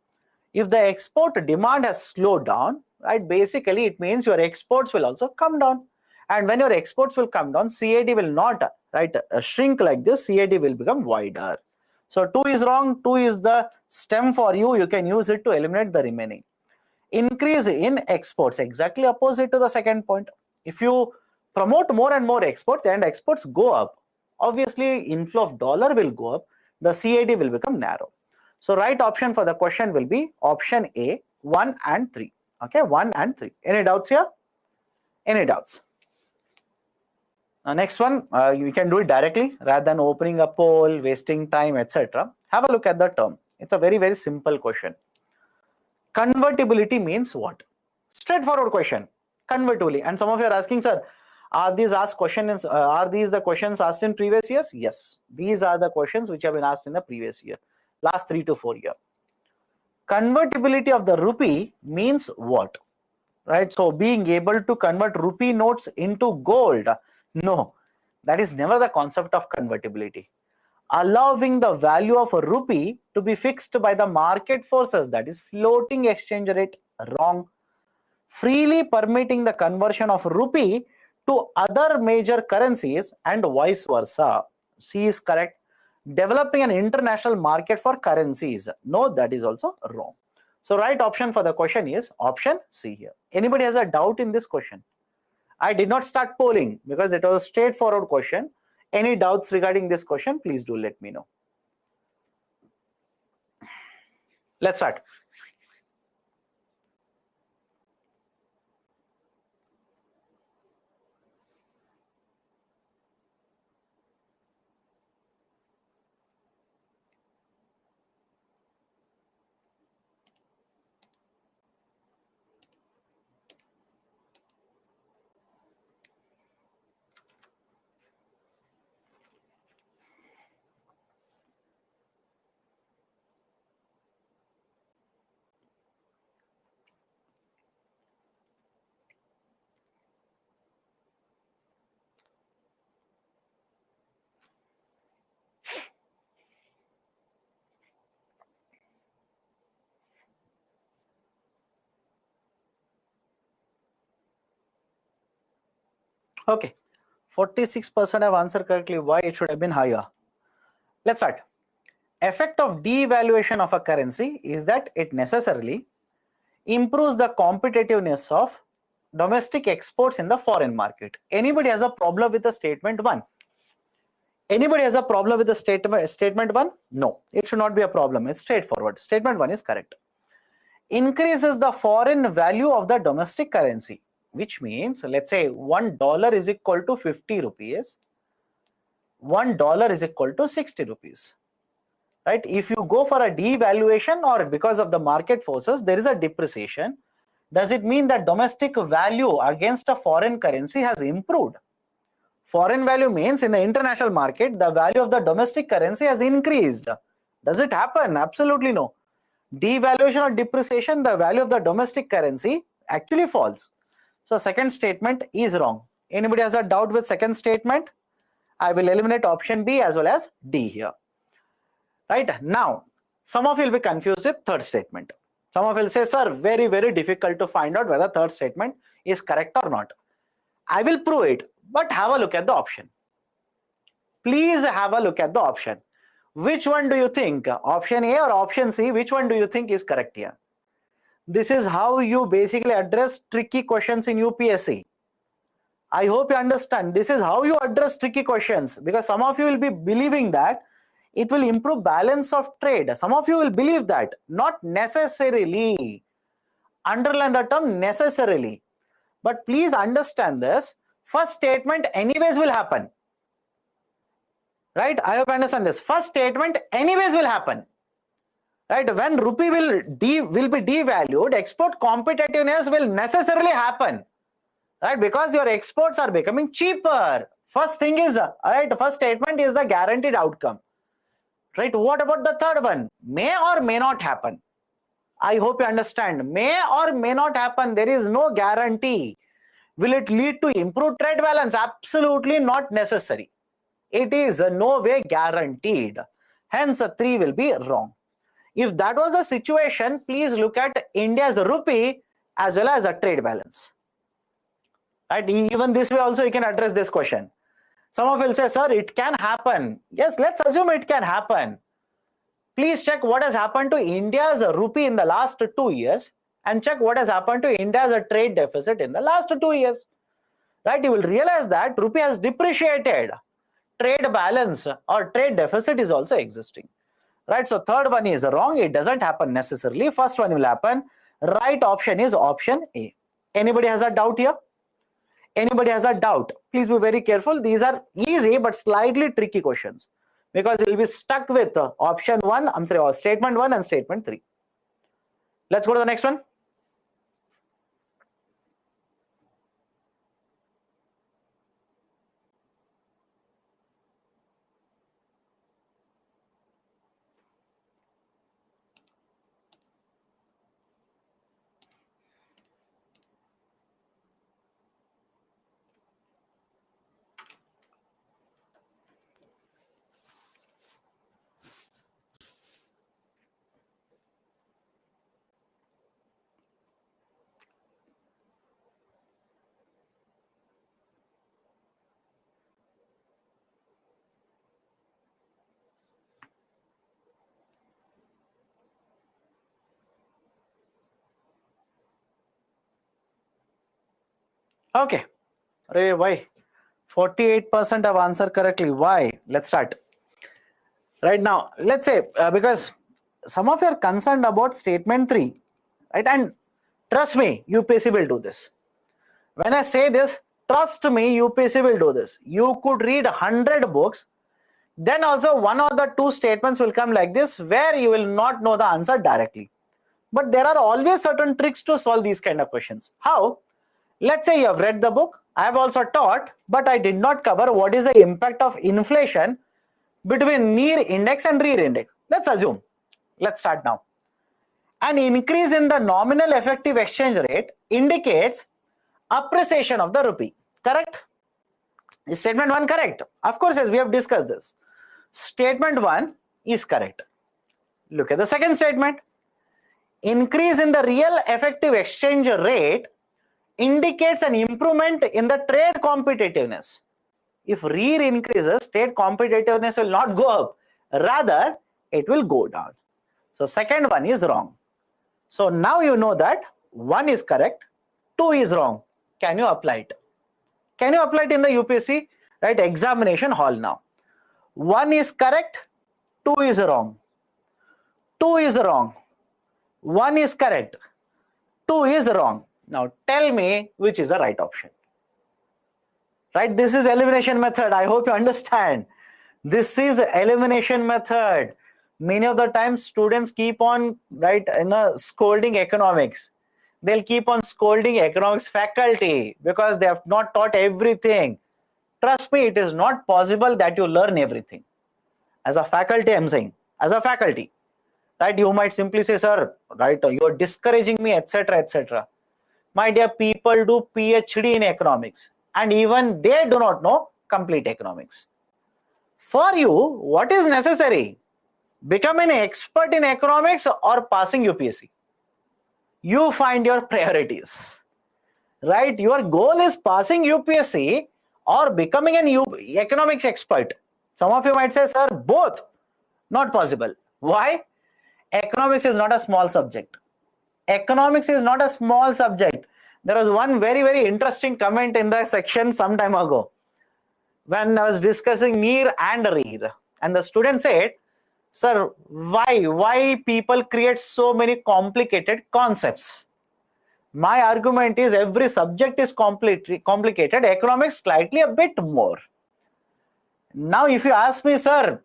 if the export demand has slowed down, right, basically it means your exports will also come down, and when your exports will come down, CAD will not, right, shrink like this. CAD will become wider. So 2 is wrong. 2 is the stem for you. You can use it to eliminate the remaining. Increase in exports, exactly opposite to the second point. If you promote more and more exports and exports go up, obviously inflow of dollar will go up, the CAD will become narrow. So right option for the question will be option A, 1 and 3. Okay, 1 and 3. Any doubts here? Any doubts? Next one, you can do it directly rather than opening a poll, wasting time, etc. Have a look at the term. It's a very, very simple question. Convertibility means what? Straightforward question. Convertibility. And some of you are asking, sir, are these asked questions? Are these the questions asked in previous years? Yes, these are the questions which have been asked in the previous year, last 3 to 4 years. Convertibility of the rupee means what? Right? So being able to convert rupee notes into gold. No, that is never the concept of convertibility. Allowing the value of a rupee to be fixed by the market forces, that is floating exchange rate, wrong. Freely permitting the conversion of rupee to other major currencies and vice versa. C is correct. Developing an international market for currencies. No, that is also wrong. So right option for the question is option C here. Anybody has a doubt in this question? I did not start polling because it was a straightforward question. Any doubts regarding this question, please do let me know. Let's start. Okay, 46% have answered correctly. Why it should have been higher? Let's start. Effect of devaluation of a currency is that it necessarily improves the competitiveness of domestic exports in the foreign market. Anybody has a problem with the statement 1? Anybody has a problem with the statement 1? No, it should not be a problem. It's straightforward. Statement 1 is correct. Increases the foreign value of the domestic currency, which means, let's say $1 is equal to 50 rupees. $1 is equal to 60 rupees. Right? If you go for a devaluation or because of the market forces, there is a depreciation. Does it mean that domestic value against a foreign currency has improved? Foreign value means in the international market, the value of the domestic currency has increased. Does it happen? Absolutely no. Devaluation or depreciation, the value of the domestic currency actually falls. So second statement is wrong. Anybody has a doubt with second statement? I will eliminate option B as well as D here. Right? Now, some of you will be confused with third statement. Some of you will say, sir, very, very difficult to find out whether third statement is correct or not. I will prove it, but have a look at the option. Please have a look at the option. Which one do you think? Option A or option C? Which one do you think is correct here? This is how you basically address tricky questions in UPSC. I hope you understand. This is how you address tricky questions, because some of you will be believing that it will improve balance of trade. Some of you will believe that. Not necessarily. Underline the term necessarily. But please understand this. First statement anyways will happen. Right? I hope you understand this. First statement anyways will happen. Right? When rupee will be devalued, export competitiveness will necessarily happen. Right? Because your exports are becoming cheaper. First thing is, right, first statement is the guaranteed outcome. Right? What about the third one? May or may not happen. I hope you understand. May or may not happen. There is no guarantee. Will it lead to improved trade balance? Absolutely not necessary. It is no way guaranteed. Hence, 3 will be wrong. If that was the situation, please look at India's rupee as well as a trade balance. Right? Even this way also you can address this question. Some of you will say, sir, it can happen. Yes, let's assume it can happen. Please check what has happened to India's rupee in the last 2 years and check what has happened to India's trade deficit in the last 2 years. Right? You will realize that rupee has depreciated. Trade balance or trade deficit is also existing. Right? So third one is wrong. It doesn't happen necessarily. First one will happen. Right option is option A. Anybody has a doubt here? Anybody has a doubt? Please be very careful. These are easy but slightly tricky questions, because you will be stuck with option 1, I'm sorry, or statement 1 and statement 3. Let's go to the next one. Okay. Why? 48% have answered correctly. Why? Let's start. Right now, let's say, because some of you are concerned about statement 3, right? And trust me, UPSC will do this. When I say this, trust me, UPSC will do this. You could read 100 books, then also one or the 2 statements will come like this, where you will not know the answer directly. But there are always certain tricks to solve these kind of questions. How? Let's say you have read the book. I have also taught, but I did not cover what is the impact of inflation between near index and rear index. Let's assume. Let's start now. An increase in the nominal effective exchange rate indicates appreciation of the rupee. Correct? Is statement 1 correct? Of course, as we have discussed this. Statement 1 is correct. Look at the second statement. Increase in the real effective exchange rate indicates an improvement in the trade competitiveness. If REER increases, trade competitiveness will not go up, rather it will go down. So second one is wrong. So now you know that 1 is correct, 2 is wrong. Can you apply it? Can you apply it in the UPSC, right, examination hall now? 1 is correct, 2 is wrong. 2 is wrong. 1 is correct, 2 is wrong. Now tell me which is the right option. Right, this is elimination method. I hope you understand. This is elimination method. Many of the times students keep on, right, scolding economics. They'll keep on scolding economics faculty because they have not taught everything. Trust me, it is not possible that you learn everything. As a faculty, I'm saying, as a faculty, right, you might simply say, sir, right, you're discouraging me, etc., etc. My dear, people do PhD in economics and even they do not know complete economics. For you, what is necessary? Become an expert in economics or passing UPSC? You find your priorities, right? Your goal is passing UPSC or becoming an economics expert. Some of you might say, sir, both. Not possible. Why? Economics is not a small subject. Economics is not a small subject. There was one very, very interesting comment in the section some time ago when I was discussing NEER and REER. And the student said, sir, why people create so many complicated concepts? My argument is every subject is complicated, economics slightly a bit more. Now, if you ask me, sir,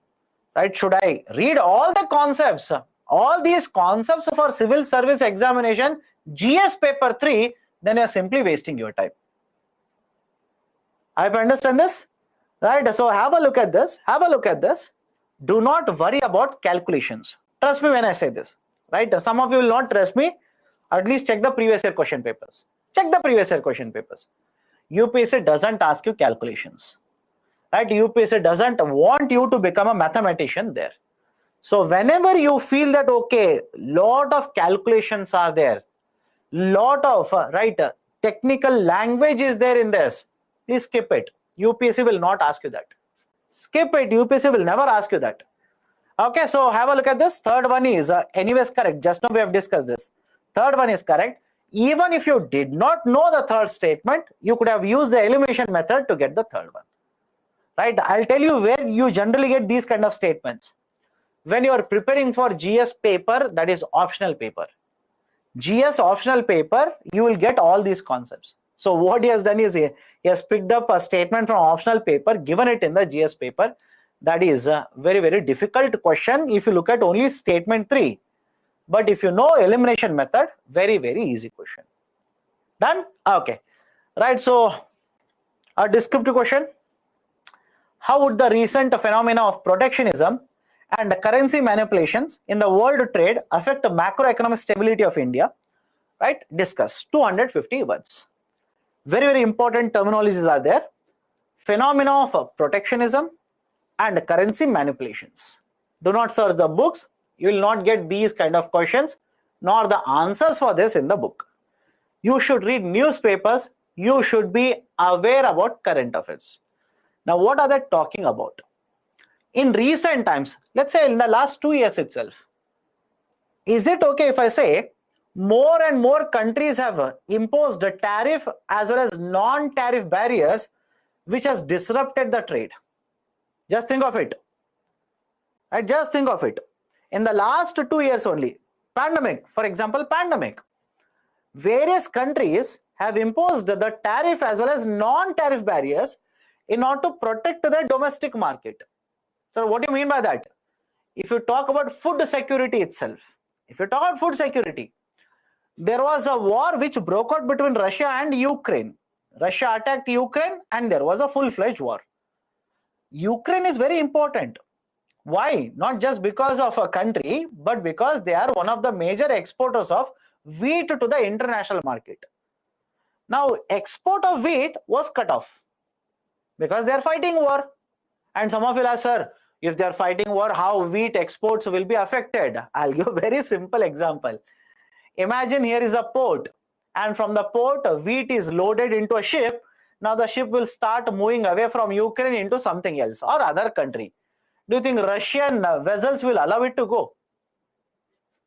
right, should I read all the concepts, all these concepts for civil service examination, GS paper 3, then you are simply wasting your time. I understand this, right? So have a look at this, have a look at this. Do not worry about calculations. Trust me when I say this, right? Some of you will not trust me. At least check the previous year question papers. Check the previous year question papers. UPSC doesn't ask you calculations, right? UPSC doesn't want you to become a mathematician there. So whenever you feel that, okay, lot of calculations are there, lot of technical language is there in this, please skip it. UPSC will not ask you that. Skip it. UPSC will never ask you that. Okay, so have a look at this. Third one is anyways correct. Just now we have discussed this. Third one is correct. Even if you did not know the third statement, you could have used the elimination method to get the third one. Right? I'll tell you where you generally get these kind of statements. When you are preparing for GS paper, that is optional paper. GS optional paper, you will get all these concepts. So what he has done is he has picked up a statement from optional paper, given it in the GS paper. That is a very, very difficult question if you look at only statement 3. But if you know elimination method, very, very easy question. Done? Okay. Right. So a descriptive question. How would the recent phenomena of protectionism and currency manipulations in the world trade affect the macroeconomic stability of India? Right? Discuss. 250 words. Very, very important terminologies are there. Phenomena of protectionism and currency manipulations. Do not search the books. You will not get these kind of questions nor the answers for this in the book. You should read newspapers. You should be aware about current affairs. Now, what are they talking about? In recent times, let's say in the last 2 years itself, is it okay if I say more and more countries have imposed a tariff as well as non-tariff barriers which has disrupted the trade? Just think of it. Right? Just think of it. In the last 2 years only, pandemic, for example, pandemic, various countries have imposed the tariff as well as non-tariff barriers in order to protect the domestic market. So what do you mean by that? If you talk about food security itself, if you talk about food security, there was a war which broke out between Russia and Ukraine. Russia attacked Ukraine and there was a full-fledged war. Ukraine is very important. Why? Not just because of a country, but because they are one of the major exporters of wheat to the international market. Now, export of wheat was cut off because they are fighting war. And some of you ask, sir, if they are fighting war, how wheat exports will be affected? I'll give a very simple example. Imagine here is a port and from the port wheat is loaded into a ship. Now the ship will start moving away from Ukraine into something else or other country. Do you think Russian vessels will allow it to go?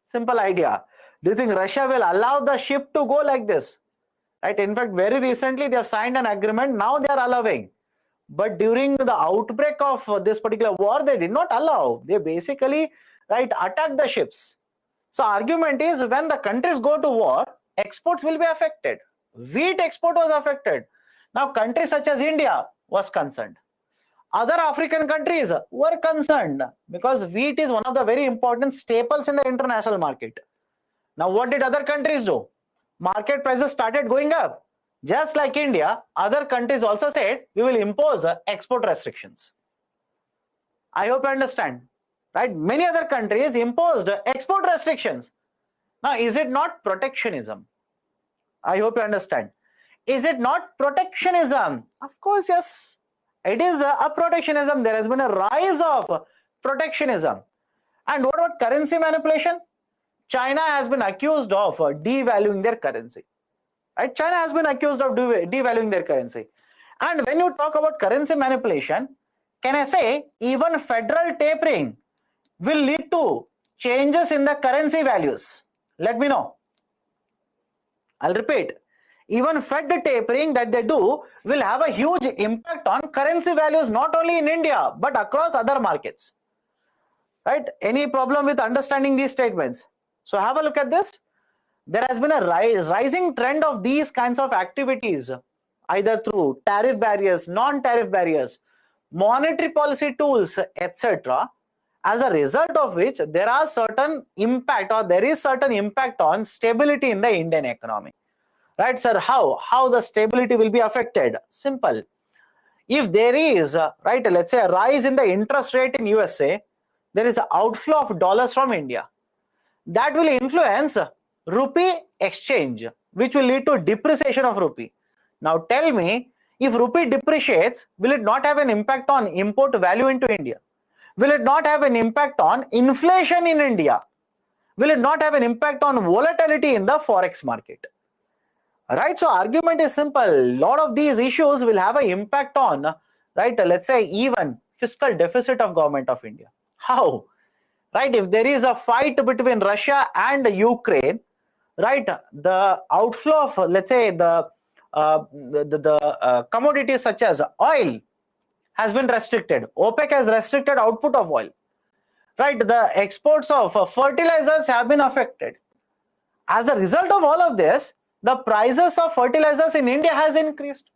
Simple idea. Do you think Russia will allow the ship to go like this? Right? In fact, very recently they have signed an agreement. Now they are allowing. But during the outbreak of this particular war, they did not allow. They basically, right, attacked the ships. So argument is, when the countries go to war, exports will be affected. Wheat export was affected. Now countries such as India was concerned. Other African countries were concerned because wheat is one of the very important staples in the international market. Now what did other countries do? Market prices started going up. Just like India, other countries also said we will impose export restrictions. I hope you understand. Right? Many other countries imposed export restrictions. Now, is it not protectionism? I hope you understand. Is it not protectionism? Of course, yes. It is a protectionism. There has been a rise of protectionism. And what about currency manipulation? China has been accused of devaluing their currency. Right? China has been accused of devaluing their currency. And when you talk about currency manipulation, can I say even federal tapering will lead to changes in the currency values? Let me know. I'll repeat. Even Fed tapering that they do will have a huge impact on currency values, not only in India, but across other markets. Right? Any problem with understanding these statements? So have a look at this. There has been a rising trend of these kinds of activities, either through tariff barriers, non-tariff barriers, monetary policy tools, etc. As a result of which there are certain impact, or there is certain impact on stability in the Indian economy. Right, sir? How the stability will be affected? Simple. If there is, right, let's say a rise in the interest rate in USA, there is an outflow of dollars from India. That will influence rupee exchange, which will lead to depreciation of rupee. Now tell me, if rupee depreciates, will it not have an impact on import value into India? Will it not have an impact on inflation in India? Will it not have an impact on volatility in the forex market? Right, so argument is simple. A lot of these issues will have an impact on, right, let's say even fiscal deficit of government of India. How? Right, if there is a fight between Russia and Ukraine, right, the outflow of, let's say, the commodities such as oil has been restricted. OPEC has restricted output of oil. Right, the exports of fertilizers have been affected. As a result of all of this, the prices of fertilizers in India has increased.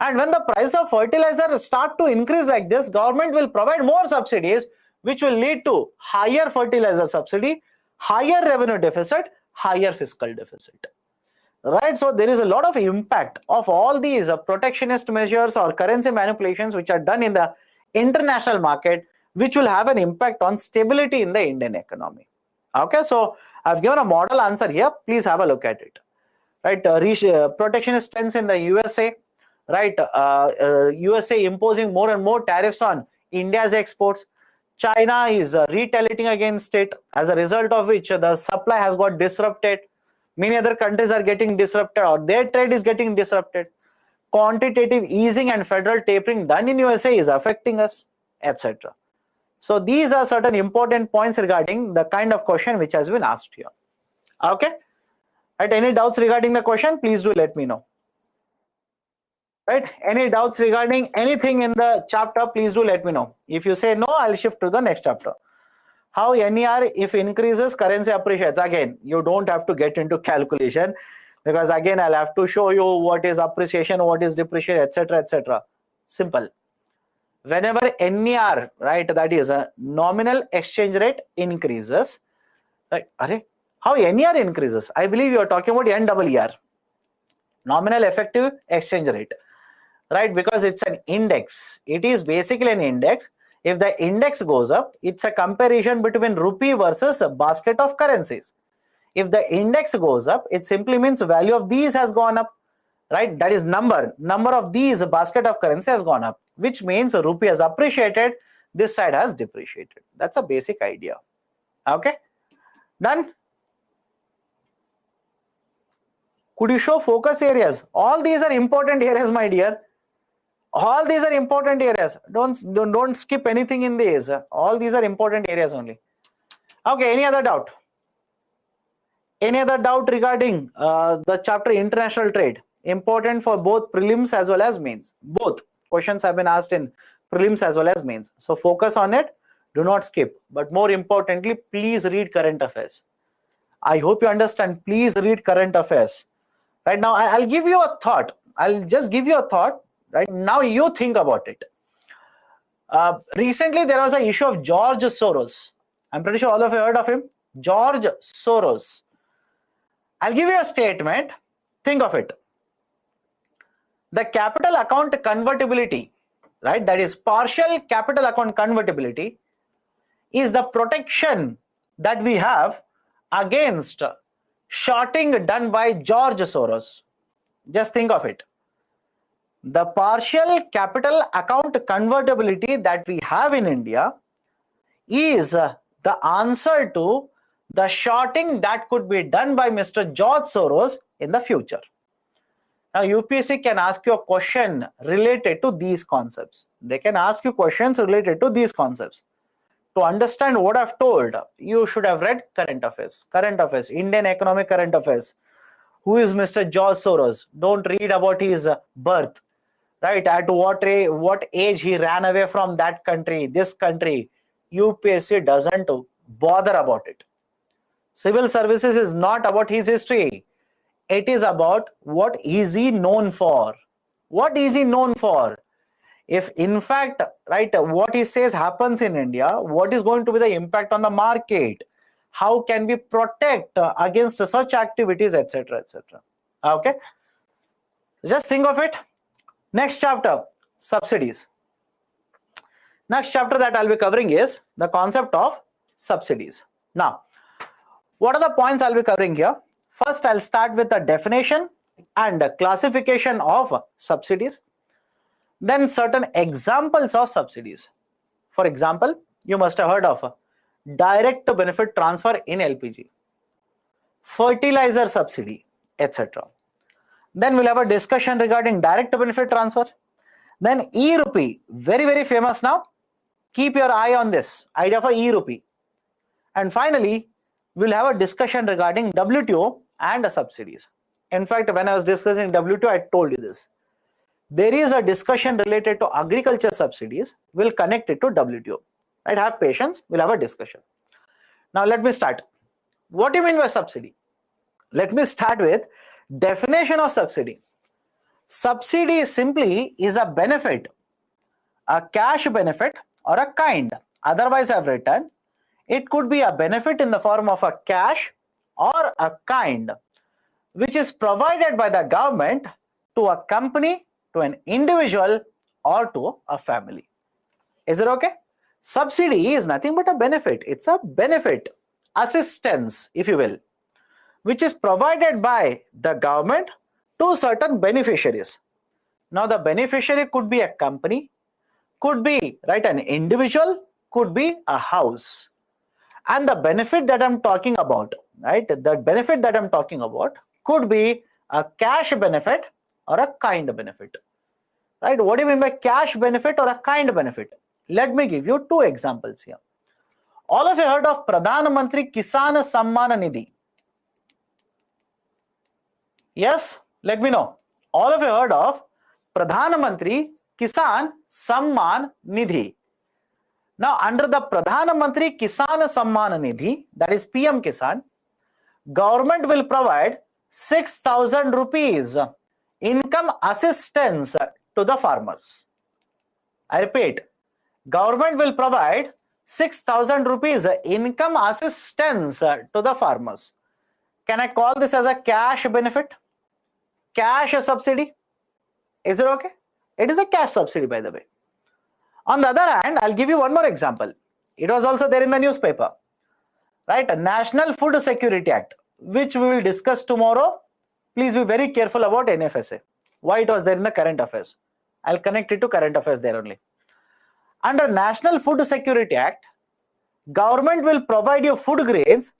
And when the price of fertilizers start to increase like this, government will provide more subsidies, which will lead to higher fertilizer subsidy, higher revenue deficit, higher fiscal deficit. Right, so there is a lot of impact of all these protectionist measures or currency manipulations which are done in the international market, which will have an impact on stability in the Indian economy. Okay, so I've given a model answer here. Please have a look at it. Right, protectionist stance in the USA. Right, USA imposing more and more tariffs on India's exports. China is retaliating against it, as a result of which the supply has got disrupted. Many other countries are getting disrupted, or their trade is getting disrupted. Quantitative easing and federal tapering done in USA is affecting us, etc. So these are certain important points regarding the kind of question which has been asked here. Okay. Right, any doubts regarding the question? Please do let me know. Right, any doubts regarding anything in the chapter? Please do let me know. If you say no, I'll shift to the next chapter. How NER, if increases, currency appreciates. Again, you don't have to get into calculation, because again I'll have to show you what is appreciation, what is depreciation, etc., etc. Simple. Whenever NER, right, that is a nominal exchange rate increases, right? How NER increases? I believe you are talking about NER, nominal effective exchange rate, right? Because it's an index. It is basically an index. If the index goes up, it's a comparison between rupee versus a basket of currencies. If the index goes up, it simply means value of these has gone up, right? That is number of these basket of currency has gone up, which means rupee has appreciated, this side has depreciated. That's a basic idea. Okay, done. Could you show focus areas? All these are important areas, my dear. All these are important areas. Don't skip anything in these. All these are important areas only. Okay, any other doubt? Any other doubt regarding the chapter international trade? Important for both prelims as well as mains. Both questions have been asked in prelims as well as mains. So focus on it. Do not skip. But more importantly, please read current affairs. I hope you understand. Please read current affairs. Right now, I'll give you a thought. I'll just give you a thought. Right now, you think about it. Recently, there was an issue of George Soros. I'm pretty sure all of you heard of him. George Soros. I'll give you a statement. Think of it. The capital account convertibility, right? That is partial capital account convertibility is the protection that we have against shorting done by George Soros. Just think of it. The partial capital account convertibility that we have in India is the answer to the shorting that could be done by Mr. George Soros in the future. Now, UPSC can ask you a question related to these concepts. They can ask you questions related to these concepts. To understand what I've told, you should have read current affairs, Indian economic current affairs. Who is Mr. George Soros? Don't read about his birth, right? At what age he ran away from that country, this country. UPSC doesn't bother about it. Civil services is not about his history. It is about what is he known for. What is he known for? If in fact, right, what he says happens in India, what is going to be the impact on the market? How can we protect against such activities, etc., etc. Okay, just think of it. Next chapter, subsidies. Next chapter that I'll be covering is the concept of subsidies. Now, what are the points I'll be covering here? First, I'll start with the definition and classification of subsidies. Then certain examples of subsidies. For example, you must have heard of direct benefit transfer in LPG, fertilizer subsidy, etc. Then we'll have a discussion regarding direct benefit transfer. Then e-rupee, very, very famous now. Keep your eye on this idea for e-rupee. And finally, we'll have a discussion regarding WTO and subsidies. In fact, when I was discussing WTO, I told you this. There is a discussion related to agriculture subsidies. We'll connect it to WTO. Right? Have patience. We'll have a discussion. Now, let me start. What do you mean by subsidy? Let me start with definition of subsidy. Subsidy simply is a benefit, a cash benefit or a kind. Otherwise, I've written it could be a benefit in the form of a cash or a kind, which is provided by the government to a company, to an individual, or to a family. Is it okay? Subsidy is nothing but a benefit. It's a benefit, assistance, if you will, which is provided by the government to certain beneficiaries. Now, the beneficiary could be a company, could be, right, an individual, could be a house. And the benefit that I'm talking about, right, the benefit that I'm talking about could be a cash benefit or a kind benefit. Right? What do you mean by cash benefit or a kind benefit? Let me give you two examples here. All of you heard of Pradhan Mantri Kisan Samman Nidhi? Yes? Let me know. All of you heard of Pradhan Mantri Kisan Samman Nidhi. Now, under the Pradhan Mantri Kisan Samman Nidhi, that is PM Kisan, government will provide 6,000 rupees income assistance to the farmers. I repeat, government will provide 6,000 rupees income assistance to the farmers. Can I call this as a cash benefit? Cash subsidy? Is it okay? It is a cash subsidy, by the way. On the other hand, I'll give you one more example. It was also there in the newspaper. Right? A National Food Security Act, which we will discuss tomorrow. Please be very careful about NFSA. Why it was there in the current affairs. I'll connect it to current affairs there only. Under National Food Security Act, government will provide you food grains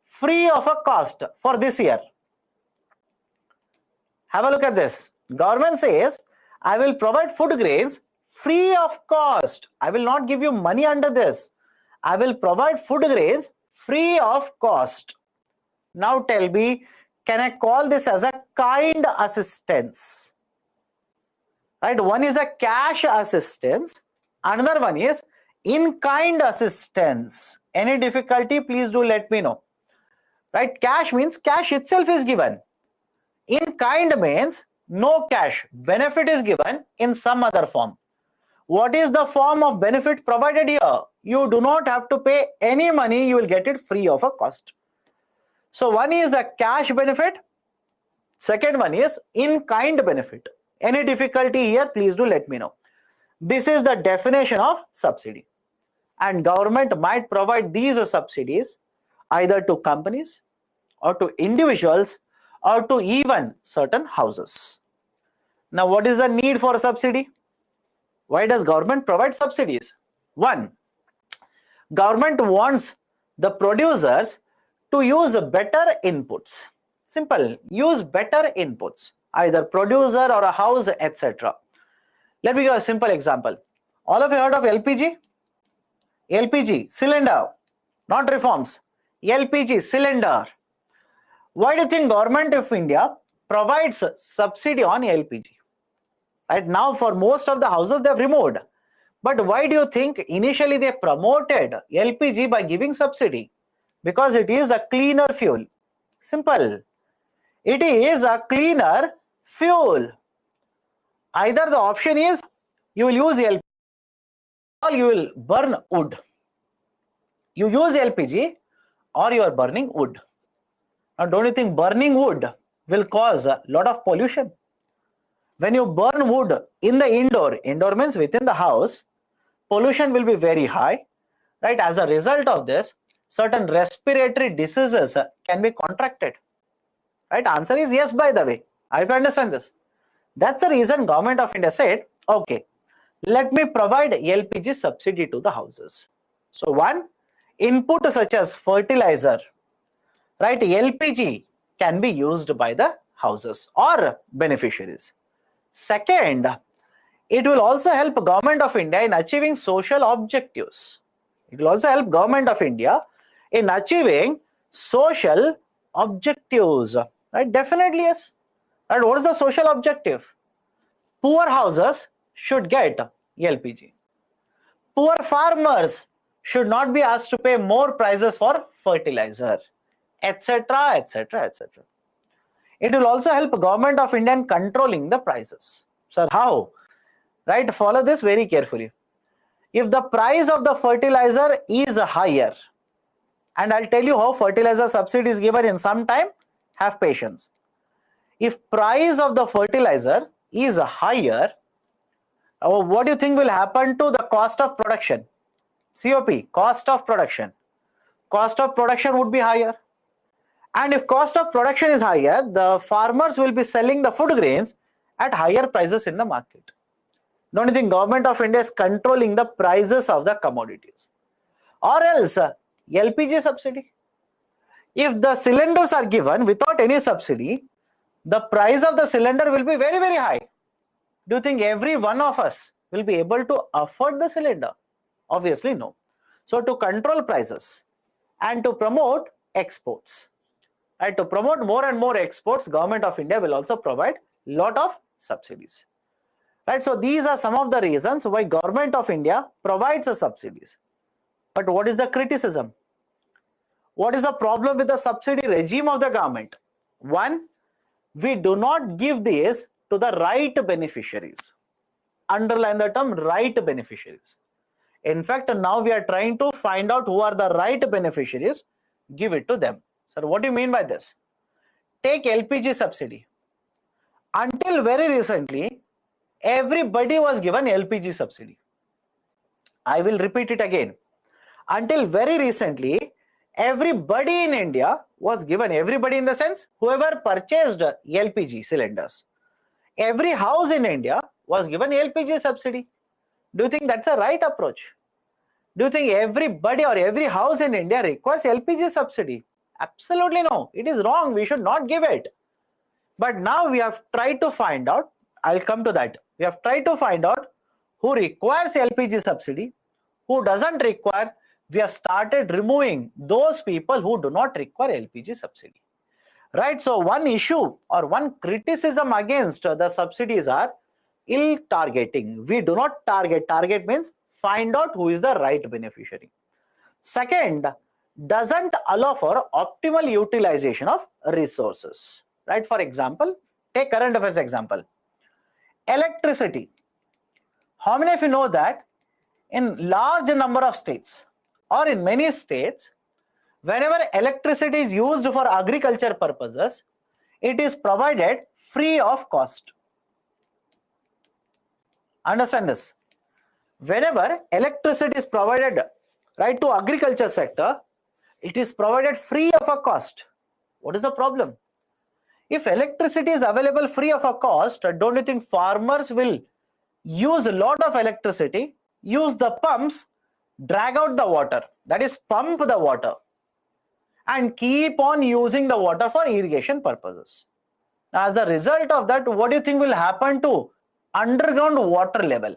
free of a cost for this year. Have a look at this. Government says, I will provide food grains free of cost. I will not give you money under this. I will provide food grains free of cost. Now tell me, can I call this as a kind assistance? Right? One is a cash assistance. Another one is in-kind assistance. Any difficulty, please do let me know. Right? Cash means cash itself is given. In kind means no cash. Benefit is given in some other form. What is the form of benefit provided here? You do not have to pay any money. You will get it free of a cost. So one is a cash benefit. Second one is in kind benefit. Any difficulty here, please do let me know. This is the definition of subsidy. And government might provide these subsidies either to companies or to individuals or to even certain houses. Now, what is the need for subsidy? Why does government provide subsidies? One, government wants the producers to use better inputs. Simple, use better inputs, either producer or a house, etc. Let me give a simple example. All of you heard of LPG? LPG, cylinder, not reforms. LPG, cylinder. Why do you think government of India provides subsidy on LPG? Right now, for most of the houses, they have removed. But why do you think initially they promoted LPG by giving subsidy? Because it is a cleaner fuel. Simple. It is a cleaner fuel. Either the option is you will use LPG or you will burn wood. You use LPG or you are burning wood. Now, don't you think burning wood will cause a lot of pollution? When you burn wood in the indoor means within the house, pollution will be very high, right? As a result of this, certain respiratory diseases can be contracted, right? Answer is yes, by the way. I understand this. That's the reason Government of India said, okay, let me provide LPG subsidy to the houses. So one, input such as fertilizer, right? LPG can be used by the houses or beneficiaries. Second, it will also help Government of India in achieving social objectives. It will also help Government of India in achieving social objectives, right? Definitely yes. And what is the social objective? Poor houses should get LPG. Poor farmers should not be asked to pay more prices for fertilizer, etc., etc., etc. It will also help Government of India in controlling the prices. Sir, how? Right, follow this very carefully. If the price of the fertilizer is higher, and I'll tell you how fertilizer subsidy is given in some time, have patience. If price of the fertilizer is higher, what do you think will happen to the cost of production? COP, cost of production. Cost of production would be higher. And if cost of production is higher, the farmers will be selling the food grains at higher prices in the market. Don't you think Government of India is controlling the prices of the commodities? Or else, LPG subsidy. If the cylinders are given without any subsidy, the price of the cylinder will be very, very high. Do you think every one of us will be able to afford the cylinder? Obviously, no. So, to control prices and to promote exports, and to promote more and more exports, Government of India will also provide lot of subsidies. Right? So these are some of the reasons why Government of India provides the subsidies. But what is the criticism? What is the problem with the subsidy regime of the government? One, we do not give this to the right beneficiaries. Underline the term right beneficiaries. In fact, now we are trying to find out who are the right beneficiaries, give it to them. Sir, what do you mean by this? Take LPG subsidy. Until very recently, everybody was given LPG subsidy. I will repeat it again. Until very recently, everybody in India was given, everybody in the sense, whoever purchased LPG cylinders, every house in India was given LPG subsidy. Do you think that's a right approach? Do you think everybody or every house in India requires LPG subsidy? Absolutely no. It is wrong. We should not give it. But now we have tried to find out, I'll come to that. We have tried to find out who requires LPG subsidy, who doesn't require. We have started removing those people who do not require LPG subsidy. Right? So one issue or one criticism against the subsidies are ill targeting. We do not target. Target means find out who is the right beneficiary. Second, doesn't allow for optimal utilization of resources. Right? For example, take current affairs example. Electricity. How many of you know that in large number of states or in many states, whenever electricity is used for agriculture purposes, it is provided free of cost. Understand this. Whenever electricity is provided, right, to agriculture sector, it is provided free of a cost. What is the problem? If electricity is available free of a cost, don't you think farmers will use a lot of electricity, use the pumps, drag out the water, that is pump the water, and keep on using the water for irrigation purposes. Now, as the result of that, what do you think will happen to underground water level?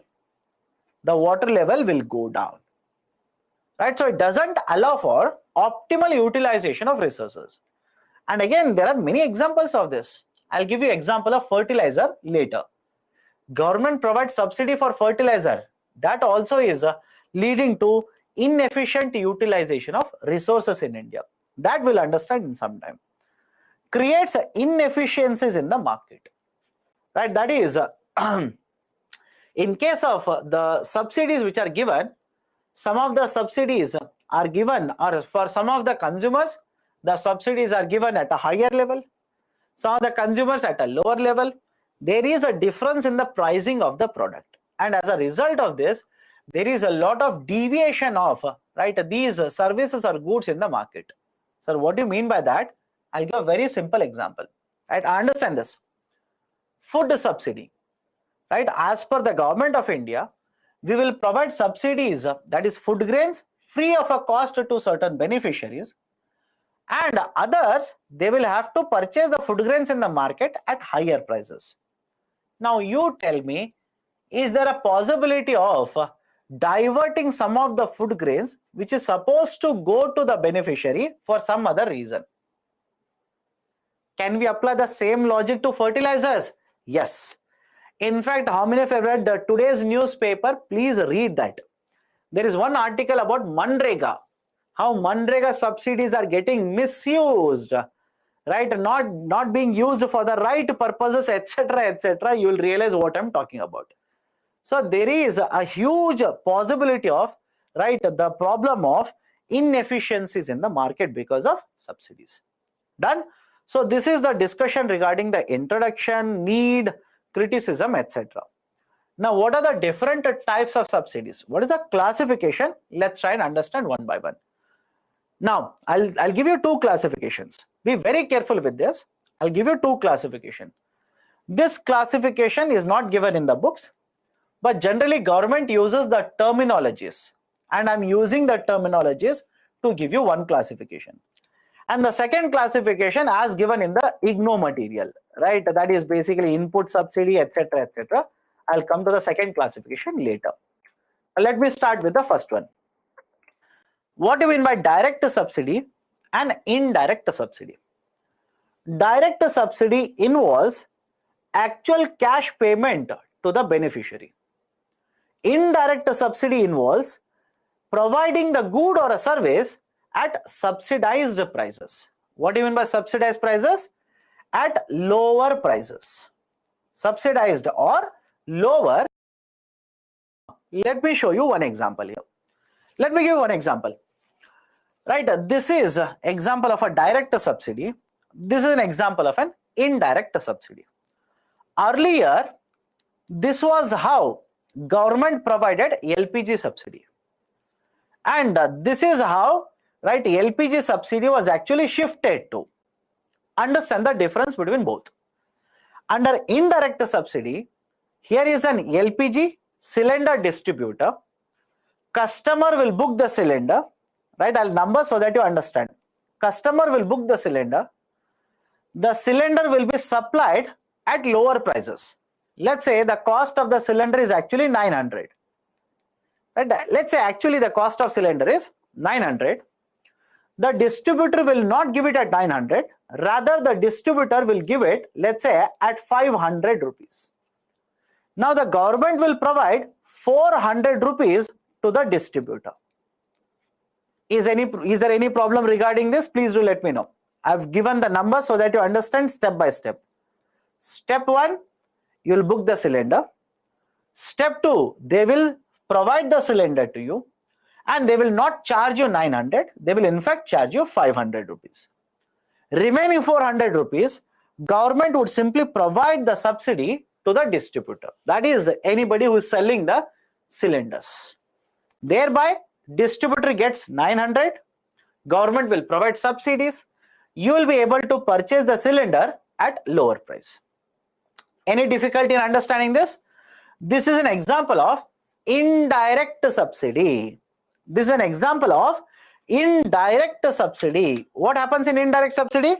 The water level will go down. Right? So it doesn't allow for optimal utilization of resources. And again, there are many examples of this. I'll give you example of fertilizer later. Government provides subsidy for fertilizer. That also is leading to inefficient utilization of resources in India. That we'll understand in some time. Creates inefficiencies in the market. Right? That is, in case of the subsidies which are given, some of the subsidies are given, or for some of the consumers, the subsidies are given at a higher level, some of the consumers at a lower level. There is a difference in the pricing of the product, and as a result of this, there is a lot of deviation of these services or goods in the market. So what do you mean by that? I'll give a very simple example. Right? I understand this. Food subsidy. Right? As per the government of India, we will provide subsidies, that is food grains, free of a cost to certain beneficiaries, and others, they will have to purchase the food grains in the market at higher prices. Now you tell me, is there a possibility of diverting some of the food grains which is supposed to go to the beneficiary for some other reason? Can we apply the same logic to fertilizers? Yes. In fact, how many of you have read today's newspaper? Please read that. There is one article about Manrega, how Manrega subsidies are getting misused, right? Not being used for the right purposes, etc., etc. You will realize what I'm talking about. So there is a huge possibility of, the problem of inefficiencies in the market because of subsidies. Done? So this is the discussion regarding the introduction, need, criticism, etc. Now, what are the different types of subsidies? What is the classification? Let's try and understand one by one. Now, I'll give you two classifications. Be very careful with this. I'll give you two classifications. This classification is not given in the books, but generally government uses the terminologies, and I'm using the terminologies to give you one classification. And the second classification as given in the IGNOU material, right? That is basically input subsidy, etc., etc. I'll come to the second classification later. Let me start with the first one. What do you mean by direct subsidy and indirect subsidy? Direct subsidy involves actual cash payment to the beneficiary. Indirect subsidy involves providing the good or a service at subsidized prices. What do you mean by subsidized prices? At lower prices. Subsidized or lower. Let me show you one example here. Let me give you one example. Right, this is an example of a direct subsidy. This is an example of an indirect subsidy. Earlier, this was how government provided LPG subsidy. And this is how, LPG subsidy was actually shifted to. Understand the difference between both. Under indirect subsidy, here is an LPG cylinder distributor. Customer will book the cylinder. Right, I'll number so that you understand. Customer will book the cylinder. the cylinder will be supplied at lower prices. Let's say the cost of the cylinder is actually 900. Right? Let's say actually the cost of cylinder is 900. The distributor will not give it at 900. Rather, the distributor will give it, let's say, at 500 rupees. Now the government will provide 400 rupees to the distributor. Is there any problem regarding this? Please do let me know. I've given the number so that you understand step by step. Step 1, you'll book the cylinder. Step 2, they will provide the cylinder to you and they will not charge you 900. They will in fact charge you 500 rupees. Remaining 400 rupees, government would simply provide the subsidy to the distributor. That is anybody who is selling the cylinders. Thereby, distributor gets 900. Government will provide subsidies. You will be able to purchase the cylinder at lower price. Any difficulty in understanding this? This is an example of indirect subsidy. This is an example of indirect subsidy. What happens in indirect subsidy?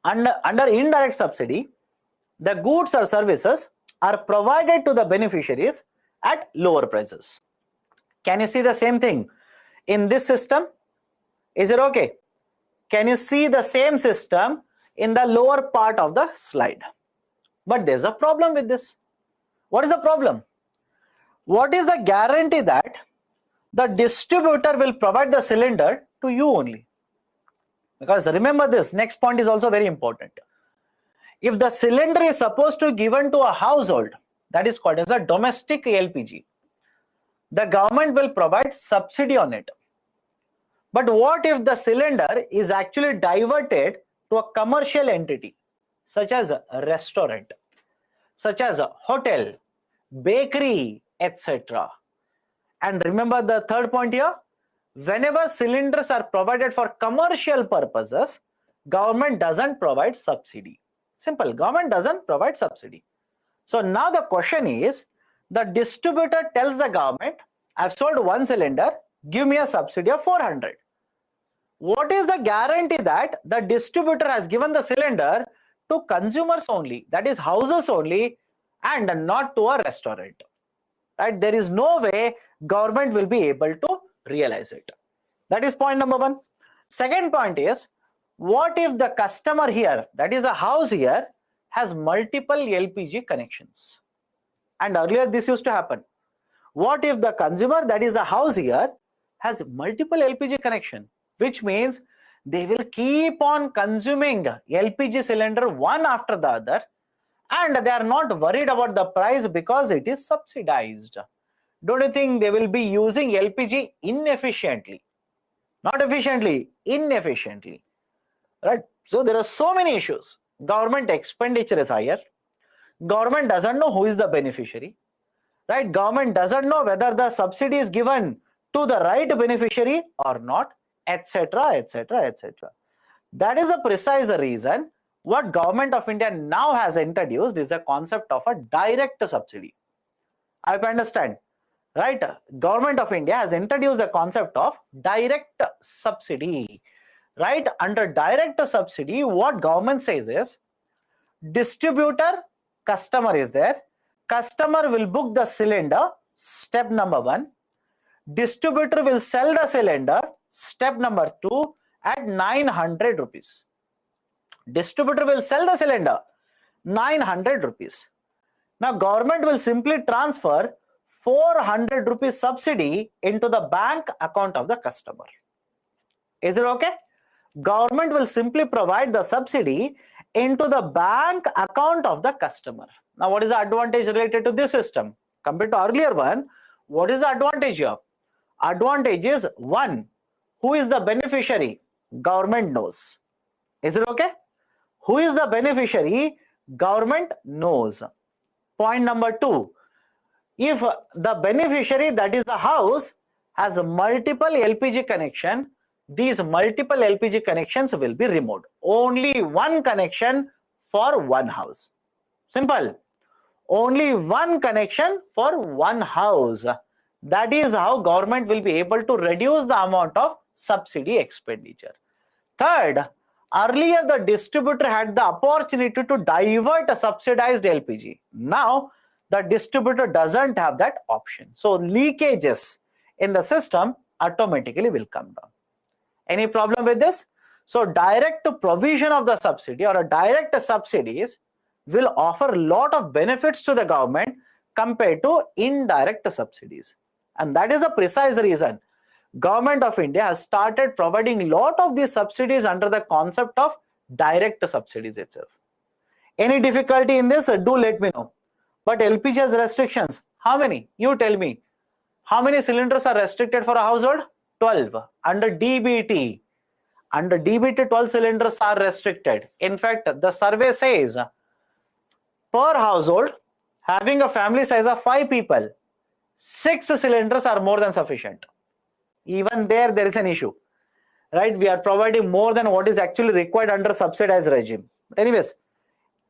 Under indirect subsidy, the goods or services are provided to the beneficiaries at lower prices. Can you see the same thing in this system? Is it okay? Can you see the same system in the lower part of the slide? But there's a problem with this. What is the problem? What is the guarantee that the distributor will provide the cylinder to you only? Because remember this, next point is also very important. If the cylinder is supposed to be given to a household, that is called as a domestic LPG, the government will provide subsidy on it. But what if the cylinder is actually diverted to a commercial entity, such as a restaurant, such as a hotel, bakery, etc. And remember the third point here, whenever cylinders are provided for commercial purposes, government doesn't provide subsidy. Simple, government doesn't provide subsidy. So now the question is, the distributor tells the government, I've sold one cylinder, give me a subsidy of 400. What is the guarantee that the distributor has given the cylinder to consumers only, that is houses only, and not to a restaurant? Right? There is no way government will be able to realize it. That is point number 1. Second point is, what if the customer here, that is a house here, has multiple LPG connections? And earlier this used to happen. What if the consumer, that is a house here, has multiple LPG connection? Which means they will keep on consuming LPG cylinder one after the other, and they are not worried about the price because it is subsidized. Don't you think they will be using LPG inefficiently? Not efficiently, inefficiently. Right? So there are so many issues. Government expenditure is higher. Government doesn't know who is the beneficiary. Right? Government doesn't know whether the subsidy is given to the right beneficiary or not, etc., etc., etc. That is the precise reason what Government of India now has introduced is the concept of a direct subsidy. I hope you understand. Right? Government of India has introduced the concept of direct subsidy. Right? Under direct subsidy, what government says is, distributor, customer is there. Customer will book the cylinder, step number 1. Distributor will sell the cylinder, step number 2, at 900 rupees. Distributor will sell the cylinder, 900 rupees. Now government will simply transfer 400 rupees subsidy into the bank account of the customer. Is it okay? Government will simply provide the subsidy into the bank account of the customer. Now what is the advantage related to this system? Compared to earlier one, what is the advantage here? Advantage is 1. Who is the beneficiary? Government knows. Is it okay? Who is the beneficiary? Government knows. Point number 2. If the beneficiary, that is the house, has multiple LPG connection, these multiple LPG connections will be removed. Only one connection for one house. Simple. Only one connection for one house. That is how government will be able to reduce the amount of subsidy expenditure. Third, earlier the distributor had the opportunity to divert a subsidized LPG. Now the distributor doesn't have that option. So leakages in the system automatically will come down. Any problem with this? So direct provision of the subsidy or a direct subsidies will offer a lot of benefits to the government compared to indirect subsidies. And that is a precise reason Government of India has started providing a lot of these subsidies under the concept of direct subsidies itself. Any difficulty in this? Do let me know. But LPG has restrictions. How many? You tell me. How many cylinders are restricted for a household? 12. Under DBT. Under DBT, 12 cylinders are restricted. In fact, the survey says per household having a family size of 5 people, 6 cylinders are more than sufficient. Even there is an issue, right? We are providing more than what is actually required under subsidized regime. But anyways,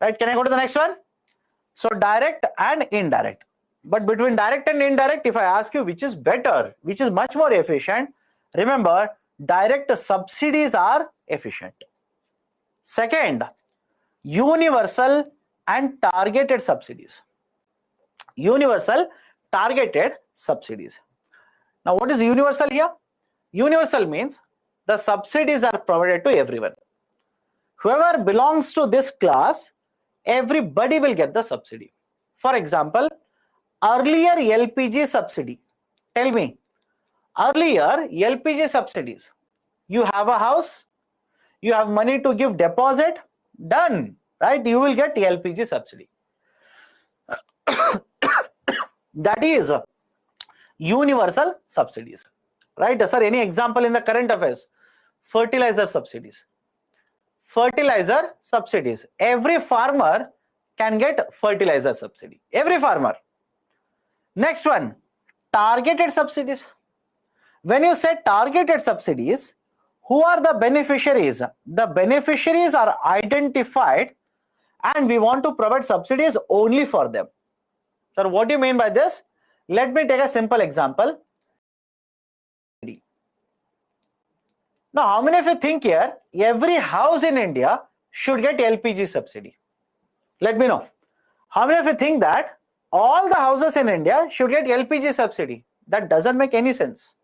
right? Can I go to the next one? So direct and indirect. But between direct and indirect, if I ask you which is better, which is much more efficient, remember direct subsidies are efficient. Second, universal and targeted subsidies. Universal targeted subsidies. Now, what is universal here? Universal means the subsidies are provided to everyone. Whoever belongs to this class, everybody will get the subsidy. For example, earlier LPG subsidy. Tell me, earlier LPG subsidies. You have a house, you have money to give deposit, done, right? You will get LPG subsidy. That is universal subsidies, right? Sir, any example in the current affairs? Fertilizer subsidies. Fertilizer subsidies. Every farmer can get fertilizer subsidy. Every farmer. Next one, targeted subsidies. When you say targeted subsidies, who are the beneficiaries? The beneficiaries are identified and we want to provide subsidies only for them. Sir, what do you mean by this? Let me take a simple example. Now, how many of you think here every house in India should get LPG subsidy? Let me know. How many of you think that all the houses in India should get LPG subsidy? That doesn't make any sense.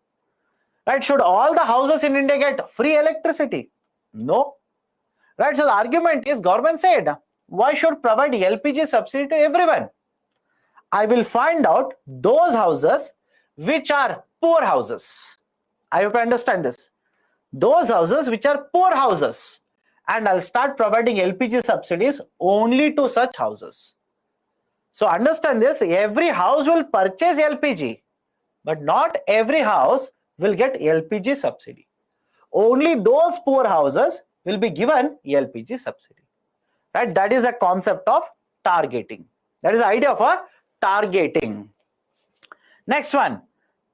Right? Should all the houses in India get free electricity? No. Right? So the argument is government said, why should provide LPG subsidy to everyone? I will find out those houses which are poor houses. I hope you understand this. Those houses which are poor houses, and I'll start providing LPG subsidies only to such houses. So understand this, every house will purchase LPG, but not every house will get LPG subsidy. Only those poor houses will be given LPG subsidy. Right? That is a concept of targeting. That is the idea of a targeting. Next one,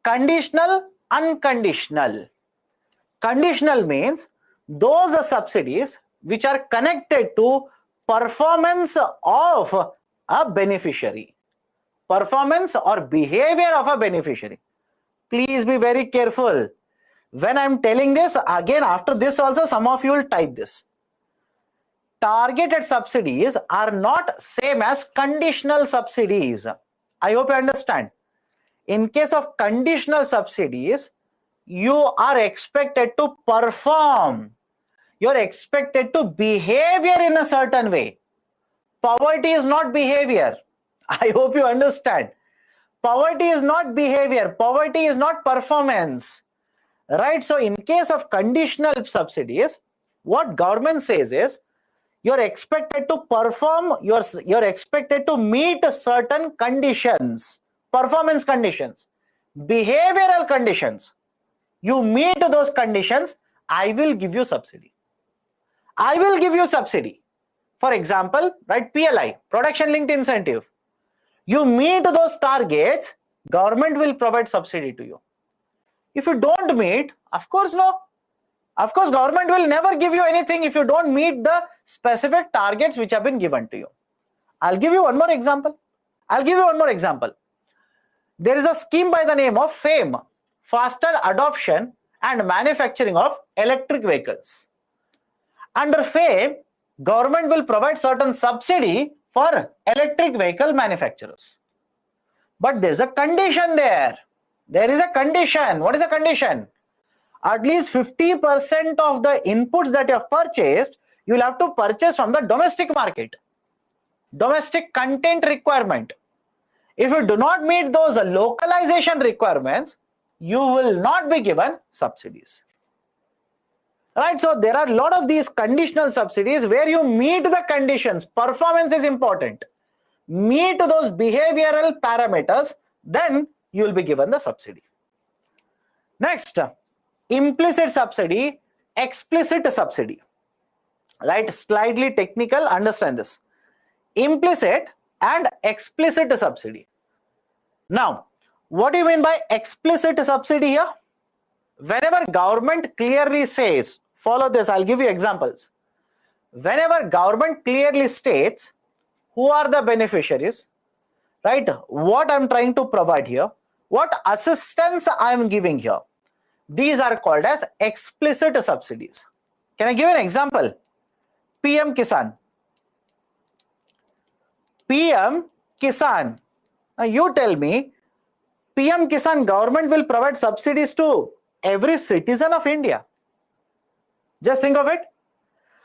conditional, unconditional. Conditional means those subsidies which are connected to performance of a beneficiary. Performance or behavior of a beneficiary. Please be very careful. When I'm telling this, again after this also some of you will type this. Targeted subsidies are not same as conditional subsidies. I hope you understand. In case of conditional subsidies, you are expected to perform. You are expected to behave in a certain way. Poverty is not behavior. I hope you understand. Poverty is not behavior. Poverty is not performance. Right? So in case of conditional subsidies, what government says is, you're expected to perform, you're expected to meet certain conditions, performance conditions, behavioral conditions. You meet those conditions, I will give you subsidy. I will give you subsidy. For example, right, PLI, production linked incentive. You meet those targets, government will provide subsidy to you. If you don't meet, of course no. Of course, government will never give you anything if you don't meet the specific targets which have been given to you. I'll give you one more example. There is a scheme by the name of FAME, Faster Adoption and manufacturing of electric vehicles. Under FAME, government will provide certain subsidy for electric vehicle manufacturers. But there's a condition there. There is a condition. What is the condition? At least 50% of the inputs that you have purchased, you will have to purchase from the domestic market. Domestic content requirement. If you do not meet those localization requirements, you will not be given subsidies. Right, so there are a lot of these conditional subsidies where you meet the conditions. Performance is important. Meet those behavioral parameters, then you will be given the subsidy. Next, implicit subsidy, explicit subsidy. Right, slightly technical, understand this. Implicit and explicit subsidy. Now, what do you mean by explicit subsidy here? Whenever government clearly says, follow this, I'll give you examples. Whenever government clearly states who are the beneficiaries, right? What I'm trying to provide here, what assistance I'm giving here, these are called as explicit subsidies. Can I give an example? PM Kisan. PM Kisan. Now you tell me, PM Kisan government will provide subsidies to every citizen of India. Just think of it.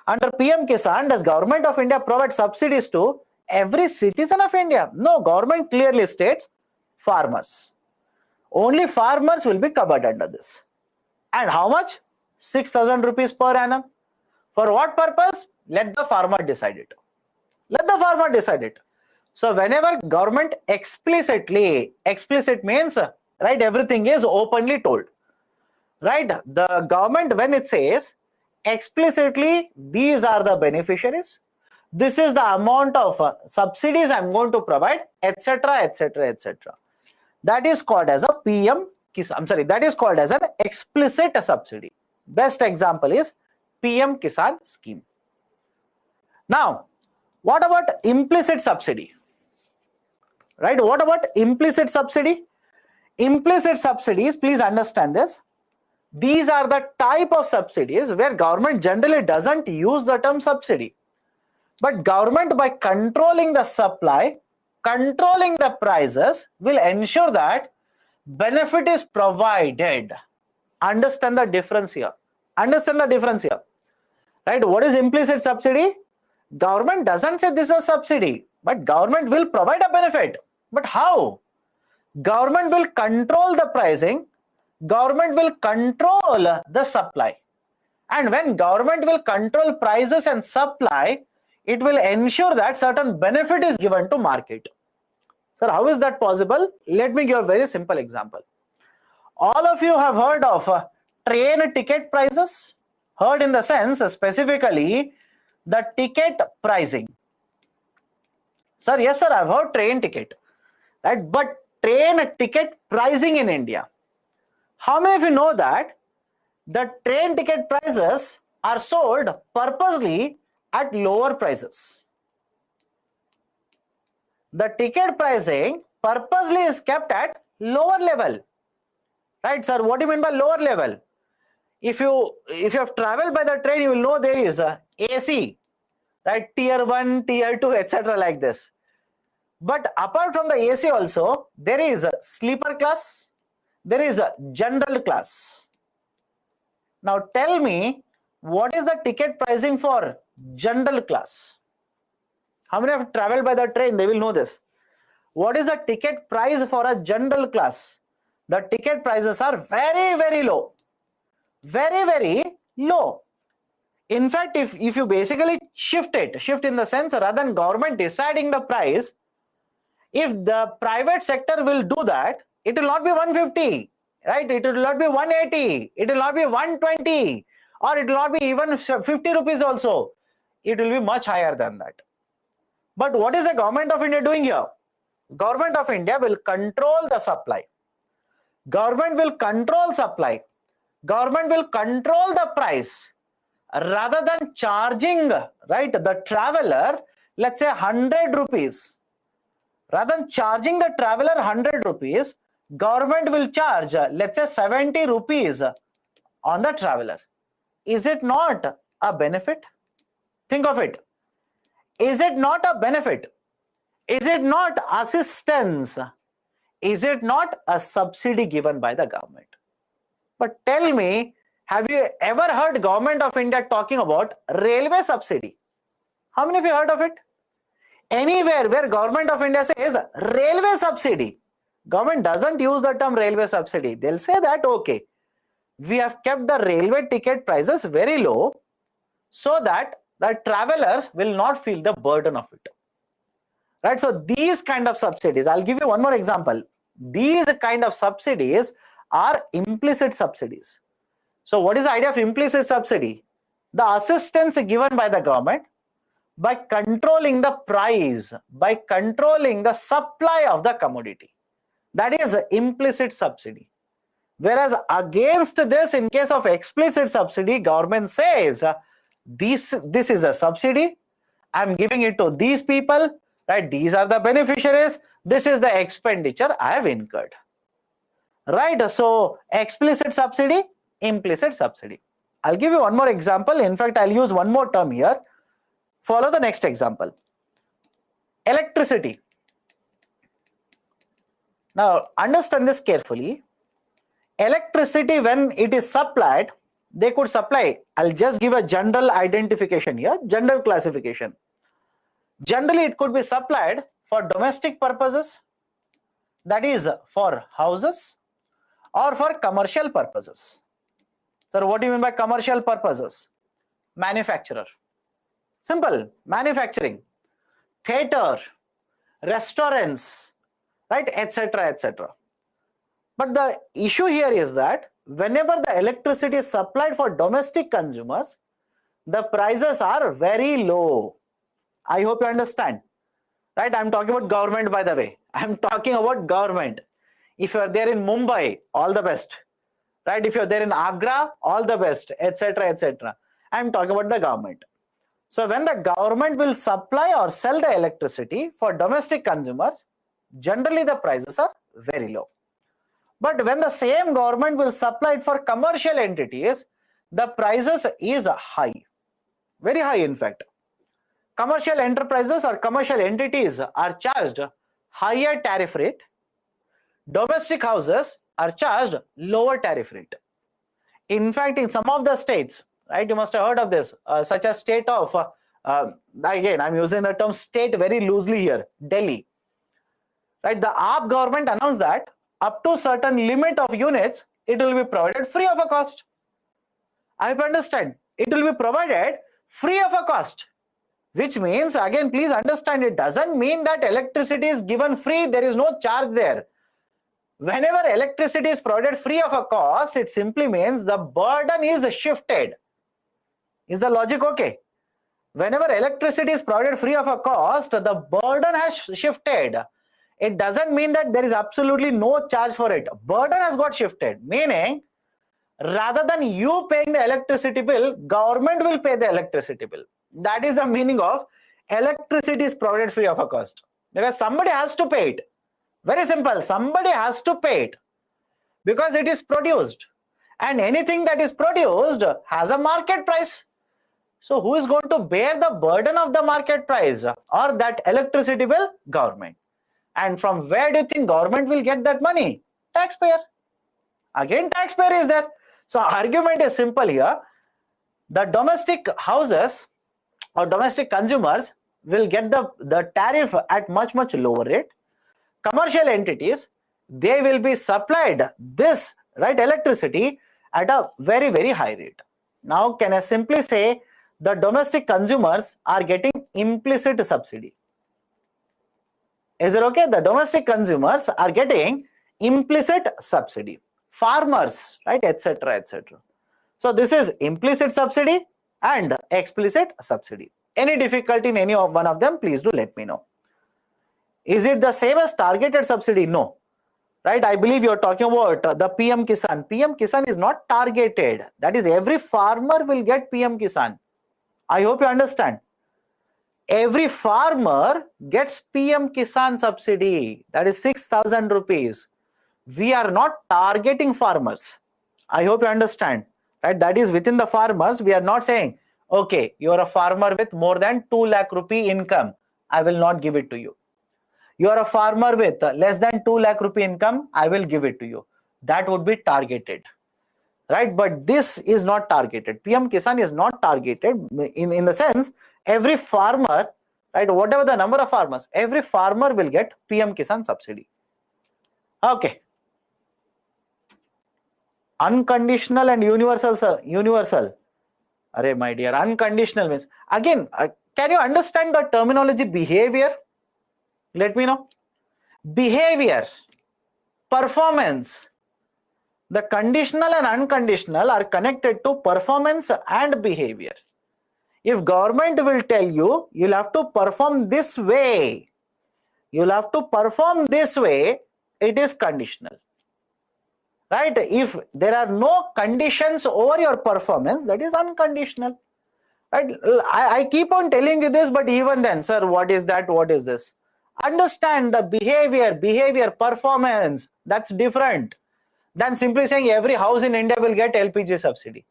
Under PM Kisan, does government of India provide subsidies to every citizen of India? No, government clearly states farmers. Only farmers will be covered under this. And how much? 6,000 rupees per annum. For what purpose? Let the farmer decide it. Let the farmer decide it. So whenever government explicitly, explicit means, right, everything is openly told. Right, the government, when it says explicitly these are the beneficiaries, this is the amount of subsidies I'm going to provide, etc., etc., etc. That is called as a PM Kisan. I'm sorry, that is called as an explicit subsidy. Best example is PM Kisan scheme. Now, what about implicit subsidy? Right, what about implicit subsidy? Implicit subsidies, please understand this. These are the type of subsidies where government generally doesn't use the term subsidy. But government, by controlling the supply, controlling the prices, will ensure that benefit is provided. Understand the difference here. Understand the difference here. Right? What is implicit subsidy? Government doesn't say this is a subsidy, but government will provide a benefit. But how? Government will control the pricing. Government will control the supply. And when government will control prices and supply, it will ensure that certain benefit is given to market. Sir, how is that possible? Let me give a very simple example. All of you have heard of train ticket prices? Heard in the sense specifically the ticket pricing. Sir, yes sir, I've heard train ticket. Right? But train ticket pricing in India. How many of you know that the train ticket prices are sold purposely at lower prices? The ticket pricing purposely is kept at lower level. Right, sir? What do you mean by lower level? If you have traveled by the train, you will know there is a AC, right? Tier 1, Tier 2, etc. like this. But apart from the AC also, there is a sleeper class, there is a general class. Now tell me, what is the ticket pricing for general class? How many have traveled by the train? They will know this. What is the ticket price for a general class? The ticket prices are very, very low. Very, very low. In fact, if you basically shift in the sense, rather than government deciding the price, if the private sector will do that, it will not be 150, right? It will not be 180, it will not be 120, or it will not be even 50 rupees also. It will be much higher than that. But what is the government of India doing here? Government of India will control the supply. Government will control supply. Government will control the price. Rather than charging, right, the traveler, let's say 100 rupees. Rather than charging the traveler 100 rupees, government will charge, let's say 70 rupees on the traveler. Is it not a benefit? Think of it. Is it not a benefit? Is it not assistance? Is it not a subsidy given by the government? But tell me, have you ever heard Government of India talking about railway subsidy? How many of you heard of it? Anywhere where Government of India says railway subsidy, government doesn't use the term railway subsidy. They'll say that, okay, we have kept the railway ticket prices very low so that the travelers will not feel the burden of it. Right? So these kind of subsidies, I'll give you one more example. These kind of subsidies are implicit subsidies. So what is the idea of implicit subsidy? The assistance given by the government by controlling the price, by controlling the supply of the commodity. That is implicit subsidy. Whereas against this, in case of explicit subsidy, government says this is a subsidy, I'm giving it to these people, right? These are the beneficiaries, this is the expenditure I have incurred. Right? So explicit subsidy, implicit subsidy. I'll give you one more example. In fact, I'll use one more term here. Follow the next example. Electricity. Now understand this carefully. Electricity, when it is supplied, they could supply, I'll just give a general identification here, general classification. Generally, it could be supplied for domestic purposes, that is for houses, or for commercial purposes. So what do you mean by commercial purposes? Manufacturer. Simple, manufacturing, theater, restaurants, right, etc., etc. But the issue here is that whenever the electricity is supplied for domestic consumers, the prices are very low. I hope you understand. Right? I'm talking about government, by the way. I'm talking about government. If you're there in Mumbai, all the best. Right? If you're there in Agra, all the best, etc., etc. I'm talking about the government. So when the government will supply or sell the electricity for domestic consumers, generally the prices are very low. But when the same government will supply it for commercial entities, the prices is high, very high in fact. Commercial enterprises or commercial entities are charged higher tariff rate. Domestic houses are charged lower tariff rate. In fact, in some of the states, right, you must have heard of this, such as state of, again, I'm using the term state very loosely here, Delhi. Right, the AAP government announced that up to certain limit of units, it will be provided free of a cost. I understand. It will be provided free of a cost, which means, again, please understand, it doesn't mean that electricity is given free, there is no charge there. Whenever electricity is provided free of a cost, it simply means the burden is shifted. Is the logic okay? Whenever electricity is provided free of a cost, the burden has shifted. It doesn't mean that there is absolutely no charge for it. Burden has got shifted, meaning rather than you paying the electricity bill, government will pay the electricity bill. That is the meaning of electricity is provided free of a cost. Because somebody has to pay it. Very simple. Somebody has to pay it because it is produced. And anything that is produced has a market price. So who is going to bear the burden of the market price or that electricity bill? Government. And from where do you think government will get that money? Taxpayer. Again, taxpayer is there. So argument is simple here. The domestic houses or domestic consumers will get the tariff at much lower rate. Commercial entities, they will be supplied this, right, electricity at a very high rate. Now, can I simply say the domestic consumers are getting implicit subsidy? Is it okay? The domestic consumers are getting implicit subsidy. Farmers, right, etc., etc. So this is implicit subsidy and explicit subsidy. Any difficulty in any one of them, please do let me know. Is it the same as targeted subsidy? No. Right? I believe you're talking about the PM Kisan. PM Kisan is not targeted. That is, every farmer will get PM Kisan. I hope you understand. Every farmer gets PM Kisan subsidy. That is 6,000 rupees. We are not targeting farmers. I hope you understand. right? That is within the farmers. We are not saying, okay, you are a farmer with more than 2 lakh rupee income, I will not give it to you. You are a farmer with less than 2 lakh rupee income, I will give it to you. That would be targeted, right? But this is not targeted. PM Kisan is not targeted in the sense every farmer, right, whatever the number of farmers, every farmer will get PM Kisan subsidy. Okay. Unconditional and universal, sir. Universal. Arey, my dear, unconditional means, again, can you understand the terminology behavior? Let me know. Behavior, performance. The conditional and unconditional are connected to performance and behavior. If government will tell you, you'll have to perform this way, you'll have to perform this way, it is conditional. Right? If there are no conditions over your performance, that is unconditional. Right? I keep on telling you this, but even then, sir, what is that? What is this? Understand the behavior, performance. That's different than simply saying every house in India will get LPG subsidy.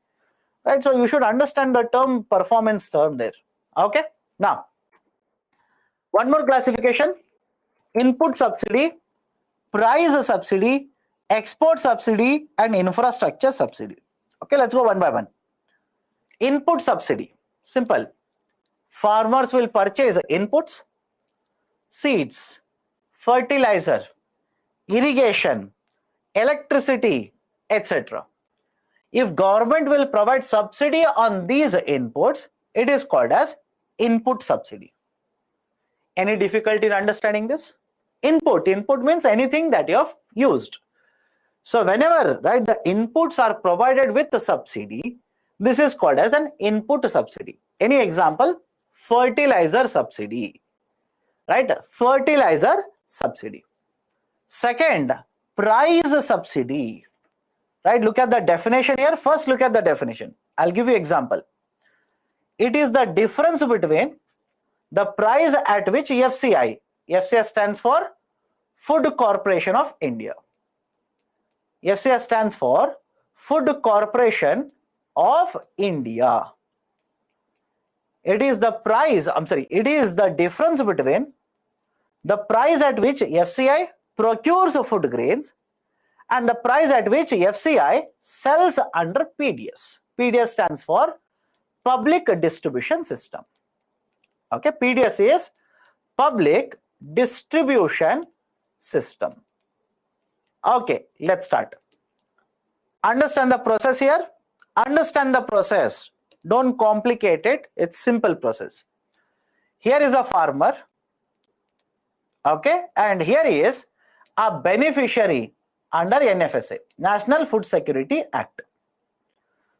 Right? So you should understand the term performance term there. Okay? Now, one more classification: input subsidy, price subsidy, export subsidy, and infrastructure subsidy. Okay, let's go one by one. Input subsidy, simple. Farmers will purchase inputs, seeds, fertilizer, irrigation, electricity, etc. If government will provide subsidy on these inputs, it is called as input subsidy. Any difficulty in understanding this? Input means anything that you have used. So whenever, right, the inputs are provided with the subsidy, this is called as an input subsidy. Any example? Fertilizer subsidy, right? Fertilizer subsidy. Second, price subsidy, right? Look at the definition here. First, look at the definition. I'll give you example. It is the difference between the price at which FCI stands for Food Corporation of India. FCI stands for Food Corporation of India. It is the price, it is the difference between the price at which FCI procures food grains and the price at which FCI sells under PDS. PDS stands for Public Distribution System. Okay, PDS is Public Distribution System. Okay, let's start. Understand the process here. Understand the process. Don't complicate it. It's simple process. Here is a farmer. Okay, and here is a beneficiary under NFSA, National Food Security Act.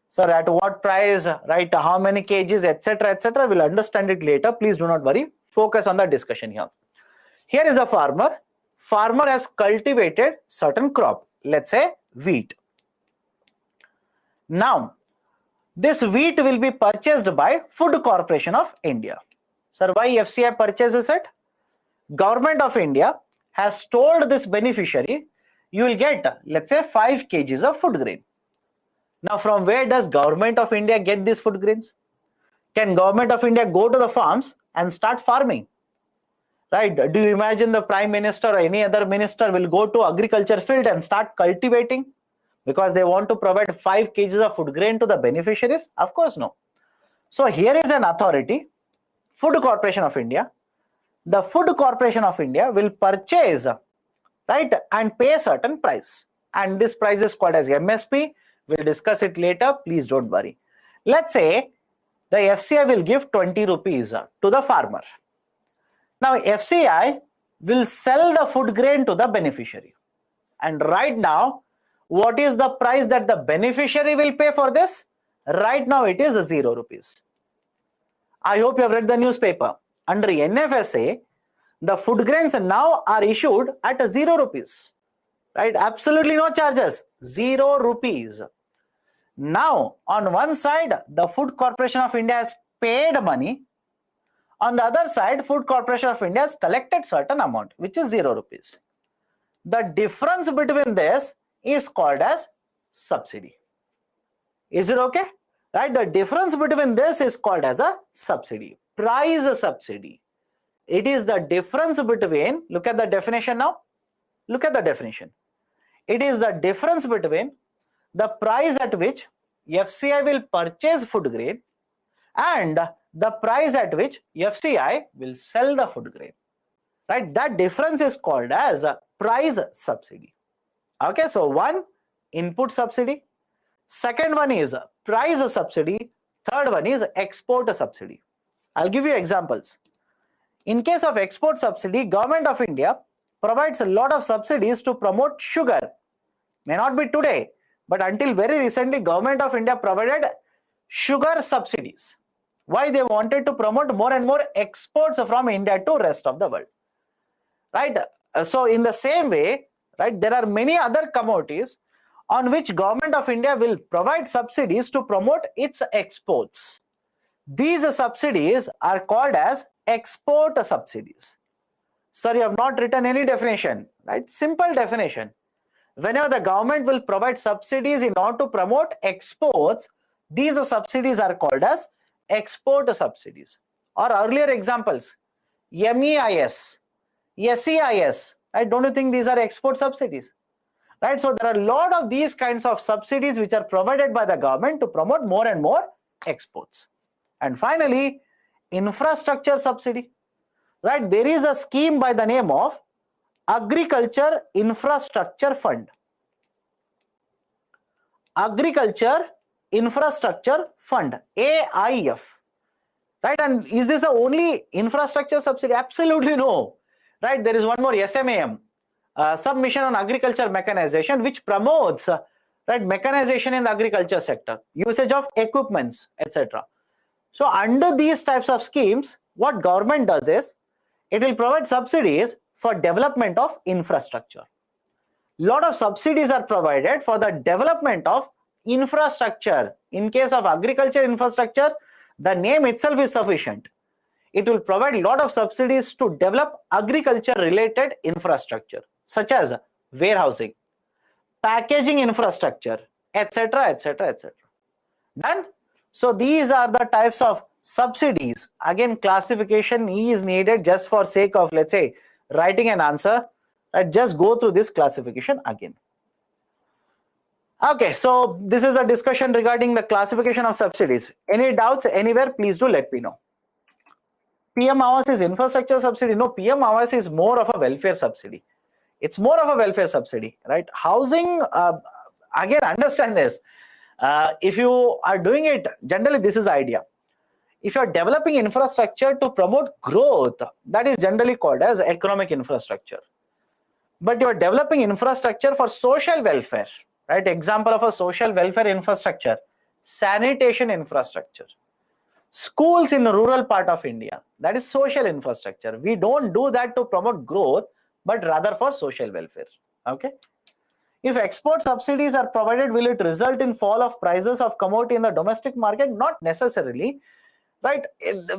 So at what price, right, how many kgs, etc., we'll understand it later. Please do not worry. Focus on the discussion here. Here is a farmer. Farmer has cultivated certain crop, let's say wheat. Now, this wheat will be purchased by Food Corporation of India. Sir, why FCI purchases it? Government of India has told this beneficiary, you will get, let's say, 5 kgs of food grain. Now, from where does Government of India get these food grains? Can Government of India go to the farms and start farming? Right? Do you imagine the Prime Minister or any other minister will go to agriculture field and start cultivating because they want to provide 5 kgs of food grain to the beneficiaries? Of course, no. So here is an authority, Food Corporation of India. The Food Corporation of India will purchase, right, and pay a certain price. And this price is called as MSP. We'll discuss it later. Please don't worry. Let's say the FCI will give 20 rupees to the farmer. Now, FCI will sell the food grain to the beneficiary. And right now, what is the price that the beneficiary will pay for this? Right now, it is 0 rupees. I hope you have read the newspaper. Under NFSA, the food grains now are issued at 0 rupees. Right? Absolutely no charges. 0 rupees. Now, on one side, the Food Corporation of India has paid money. On the other side, Food Corporation of India has collected certain amount, which is 0 rupees. The difference between this is called as subsidy. Is it okay? Right, the difference between this is called as a subsidy, price subsidy. It is the difference between, look at the definition now, look at the definition. It is the difference between the price at which FCI will purchase food grain and the price at which FCI will sell the food grain. Right, that difference is called as a price subsidy. Okay, so one, input subsidy, second one is price subsidy, third one is export subsidy. I'll give you examples. In case of export subsidy, Government of India provides a lot of subsidies to promote sugar. May not be today, but until very recently, Government of India provided sugar subsidies. Why? They wanted to promote more and more exports from India to rest of the world. Right? So in the same way, right, there are many other commodities on which Government of India will provide subsidies to promote its exports. These subsidies are called as export subsidies. Sir, you have not written any definition, right? Simple definition. Whenever the government will provide subsidies in order to promote exports, these subsidies are called as export subsidies. Or earlier examples, MEIS, SEIS, right? Don't you think these are export subsidies? Right? So there are a lot of these kinds of subsidies which are provided by the government to promote more and more exports. And finally, infrastructure subsidy. Right? There is a scheme by the name of Agriculture Infrastructure Fund. Agriculture Infrastructure Fund, AIF. Right? And is this the only infrastructure subsidy? Absolutely no. Right? There is one more, SMAM, Submission on Agriculture Mechanization, which promotes right, mechanization in the agriculture sector, usage of equipments, etc. So under these types of schemes, what government does is, it will provide subsidies for development of infrastructure. Lot of subsidies are provided for the development of infrastructure. In case of agriculture infrastructure, the name itself is sufficient. It will provide a lot of subsidies to develop agriculture related infrastructure, such as warehousing, packaging infrastructure, etc., etc., etc. Done? So these are the types of subsidies. Again, classification is needed just for sake of, let's say, writing an answer. Right? Just go through this classification again. Okay, so this is a discussion regarding the classification of subsidies. Any doubts anywhere, please do let me know. PM Awas is infrastructure subsidy. No, PM Awas is more of a welfare subsidy. It's more of a welfare subsidy, right? Housing, again, understand this. If you are doing it, generally this is the idea. If you are developing infrastructure to promote growth, that is generally called as economic infrastructure. But you are developing infrastructure for social welfare, right? Example of a social welfare infrastructure, sanitation infrastructure. Schools in the rural part of India, that is social infrastructure. We don't do that to promote growth, but rather for social welfare. Okay. If export subsidies are provided, will it result in fall of prices of commodity in the domestic market? Not necessarily, right?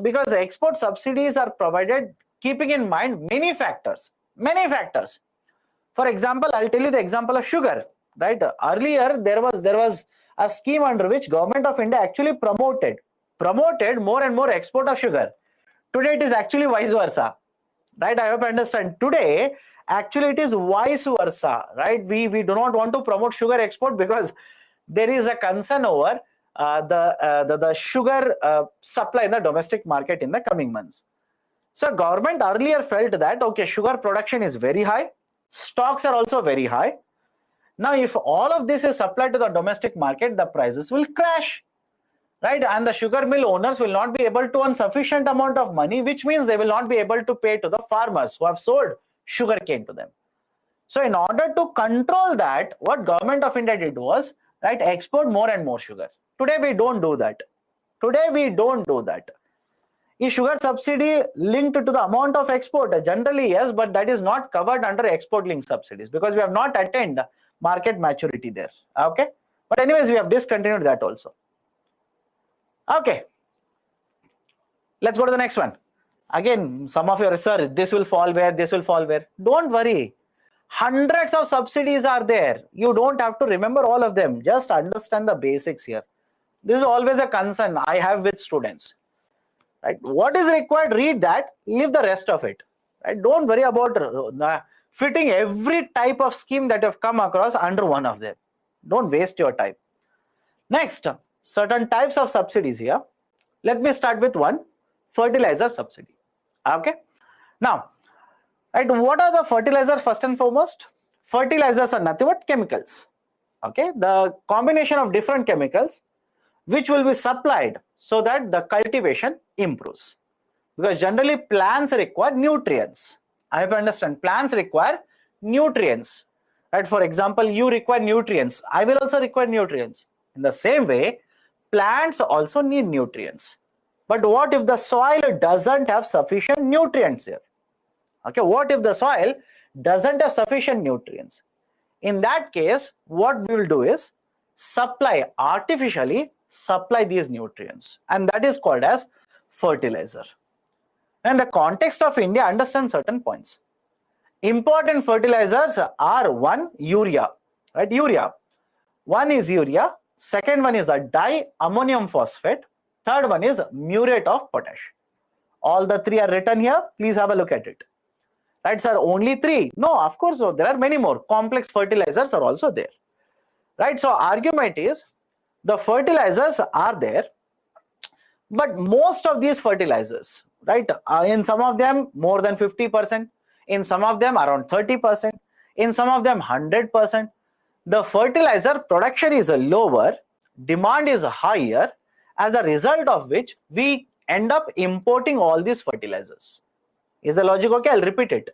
Because export subsidies are provided keeping in mind many factors. Many factors. For example, I'll tell you the example of sugar. Right? Earlier, there was a scheme under which Government of India actually promoted more and more export of sugar. Today it is actually vice versa, right? I hope you understand. Today actually it is vice versa, right? We do not want to promote sugar export because there is a concern over the sugar supply in the domestic market in the coming months. So government earlier felt that okay, sugar production is very high, stocks are also very high. Now if all of this is supplied to the domestic market, the prices will crash. Right? And the sugar mill owners will not be able to earn sufficient amount of money, which means they will not be able to pay to the farmers who have sold sugar cane to them. So in order to control that, what Government of India did was, right, export more and more sugar. Today we don't do that. Today we don't do that. Is sugar subsidy linked to the amount of export? Generally yes, but that is not covered under export linked subsidies because we have not attained market maturity there. Okay. But anyways, we have discontinued that also. Okay, let's go to the next one. Again, some of your research, this will fall where, this will fall where. Don't worry. Hundreds of subsidies are there. You don't have to remember all of them. Just understand the basics here. This is always a concern I have with students. Right? What is required, read that, leave the rest of it. Right? Don't worry about fitting every type of scheme that you have come across under one of them. Don't waste your time. Next, certain types of subsidies here. Let me start with one, fertilizer subsidy. Okay. Now, right, what are the fertilizers first and foremost? Fertilizers are nothing but chemicals. Okay, the combination of different chemicals which will be supplied so that the cultivation improves. Because generally plants require nutrients. I have to understand, plants require nutrients. Right? For example, you require nutrients. I will also require nutrients. In the same way, plants also need nutrients. But what if the soil doesn't have sufficient nutrients here? Okay, what if the soil doesn't have sufficient nutrients? In that case, what we will do is artificially supply these nutrients, and that is called as fertilizer. In the context of India, understand certain points. Important fertilizers are one, urea, right? Urea. One is urea, second one is a diammonium phosphate, third one is muriate of potash. All the three are written here. Please have a look at it. Right, sir, only three? No, of course, so there are many more. Complex fertilizers are also there. Right, so argument is the fertilizers are there, but most of these fertilizers, right, in some of them more than 50%, in some of them around 30%, in some of them 100%. The fertilizer production is lower, demand is higher, as a result of which we end up importing all these fertilizers. Is the logic okay? I'll repeat it.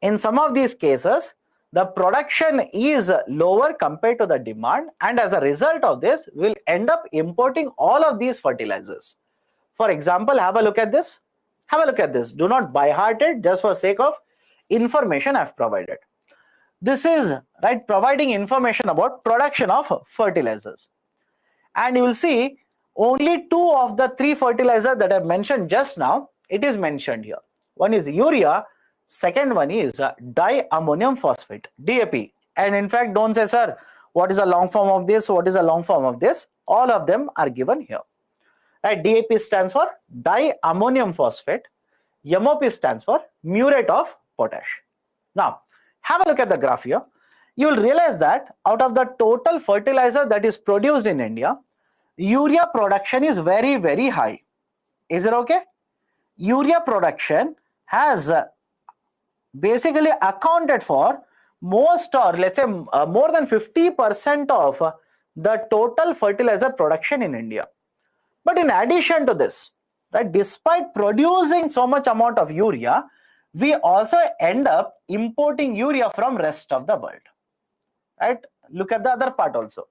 In some of these cases, the production is lower compared to the demand, and as a result of this, we'll end up importing all of these fertilizers. For example, have a look at this. Have a look at this. Do not by heart it, just for sake of information I've provided. This is, right, providing information about production of fertilizers. And you will see only two of the three fertilizers that I've mentioned just now, it is mentioned here. One is urea, second one is diammonium phosphate, DAP. And in fact, don't say, sir, what is the long form of this? What is the long form of this? All of them are given here. Right? DAP stands for diammonium phosphate. MOP stands for muriate of potash. Now, have a look at the graph here. You will realize that out of the total fertilizer that is produced in India, urea production is very, very high. Is it okay? Urea production has basically accounted for most, or let's say more than 50% of the total fertilizer production in India. But in addition to this, right, despite producing so much amount of urea, we also end up importing urea from rest of the world. Right? Look at the other part also.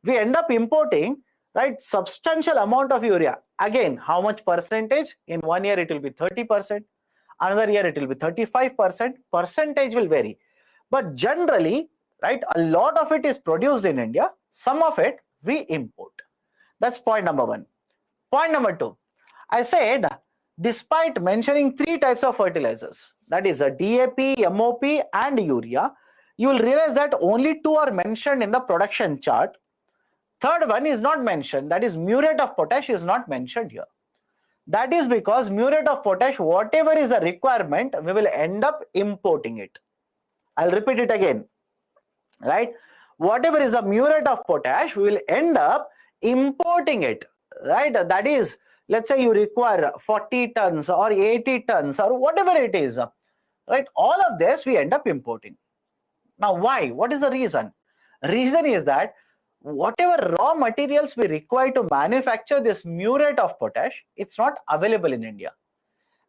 We end up importing, right, substantial amount of urea. Again, how much percentage? In 1 year it will be 30%. Another year it will be 35%. Percentage will vary. But generally, right, a lot of it is produced in India. Some of it we import. That's point number one. Point number two, I said, despite mentioning three types of fertilizers, that is a DAP, MOP and urea, you will realize that only two are mentioned in the production chart. Third one is not mentioned, that is muriate of potash is not mentioned here. That is because muriate of potash, whatever is the requirement, we will end up importing it. I'll repeat it again, right? Whatever is the muriate of potash, we will end up importing it, right? That is, let's say you require 40 tons or 80 tons or whatever it is, right? All of this we end up importing. Now, why? What is the reason? Reason is that whatever raw materials we require to manufacture this muriate of potash, it's not available in India.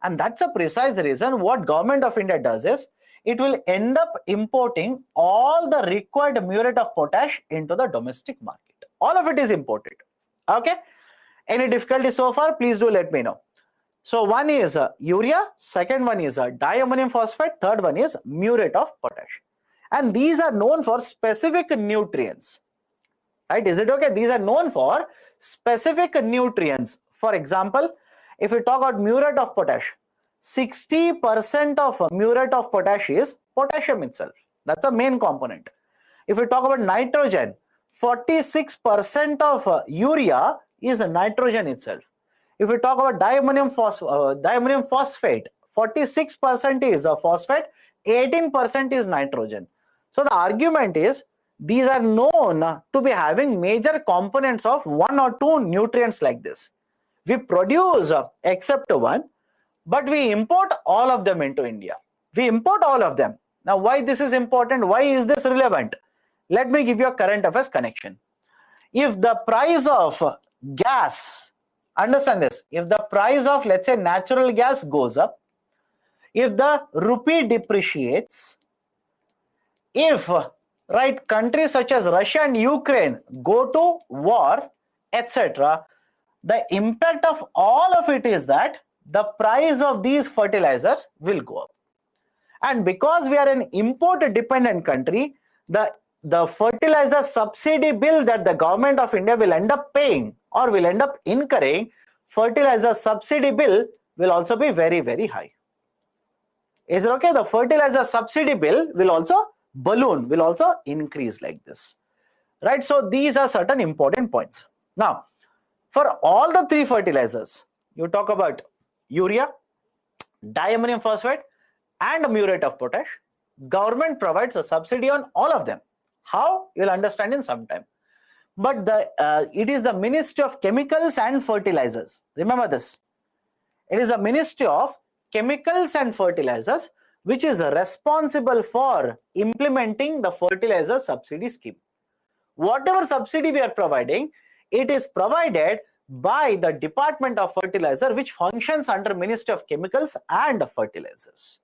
And that's a precise reason what Government of India does is, it will end up importing all the required muriate of potash into the domestic market. All of it is imported. Okay? Any difficulty so far? Please do let me know. So one is urea, second one is diammonium phosphate, third one is muriate of potash. And these are known for specific nutrients. Right? Is it okay? These are known for specific nutrients. For example, if we talk about muriate of potash, 60% of muriate of potash is potassium itself. That's a main component. If we talk about nitrogen, 46% of urea is nitrogen itself. If we talk about diammonium phosphate, 46% is a phosphate, 18% is nitrogen. So the argument is these are known to be having major components of one or two nutrients like this. We produce except one, but we import all of them into India. We import all of them. Now, why this is important? Why is this relevant? Let me give you a current affairs connection. If the price of gas, understand this, if the price of, let's say, natural gas goes up, if the rupee depreciates, if countries such as Russia and Ukraine go to war, etc., the impact of all of it is that the price of these fertilizers will go up. And because we are an import dependent country, the fertilizer subsidy bill that the government of India will end up paying or will end up incurring, fertilizer subsidy bill will also be very, very high. Is it okay? The fertilizer subsidy bill will also balloon, will also increase like this. Right? So these are certain important points. Now, for all the three fertilizers, you talk about urea, diammonium phosphate, and muriate of potash, government provides a subsidy on all of them. How? You'll understand in some time. But it is the Ministry of Chemicals and Fertilizers. Remember this. It is the Ministry of Chemicals and Fertilizers which is responsible for implementing the fertilizer subsidy scheme. Whatever subsidy we are providing, it is provided by the Department of Fertilizer, which functions under Ministry of Chemicals and Fertilizers.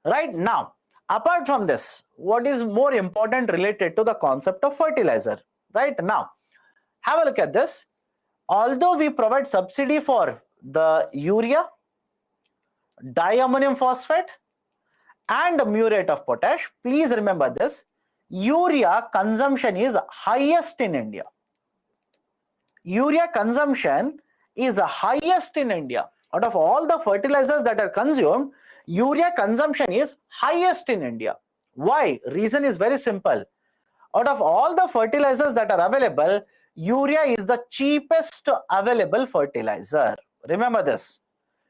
Right now, apart from this, what is more important related to the concept of fertilizer? Right now, have a look at this. Although we provide subsidy for the urea, diammonium phosphate, and muriate of potash, please remember this, urea consumption is highest in India. Urea consumption is highest in India. Out of all the fertilizers that are consumed, urea consumption is highest in India. Why? Reason is very simple. Out of all the fertilizers that are available, urea is the cheapest available fertilizer. Remember this.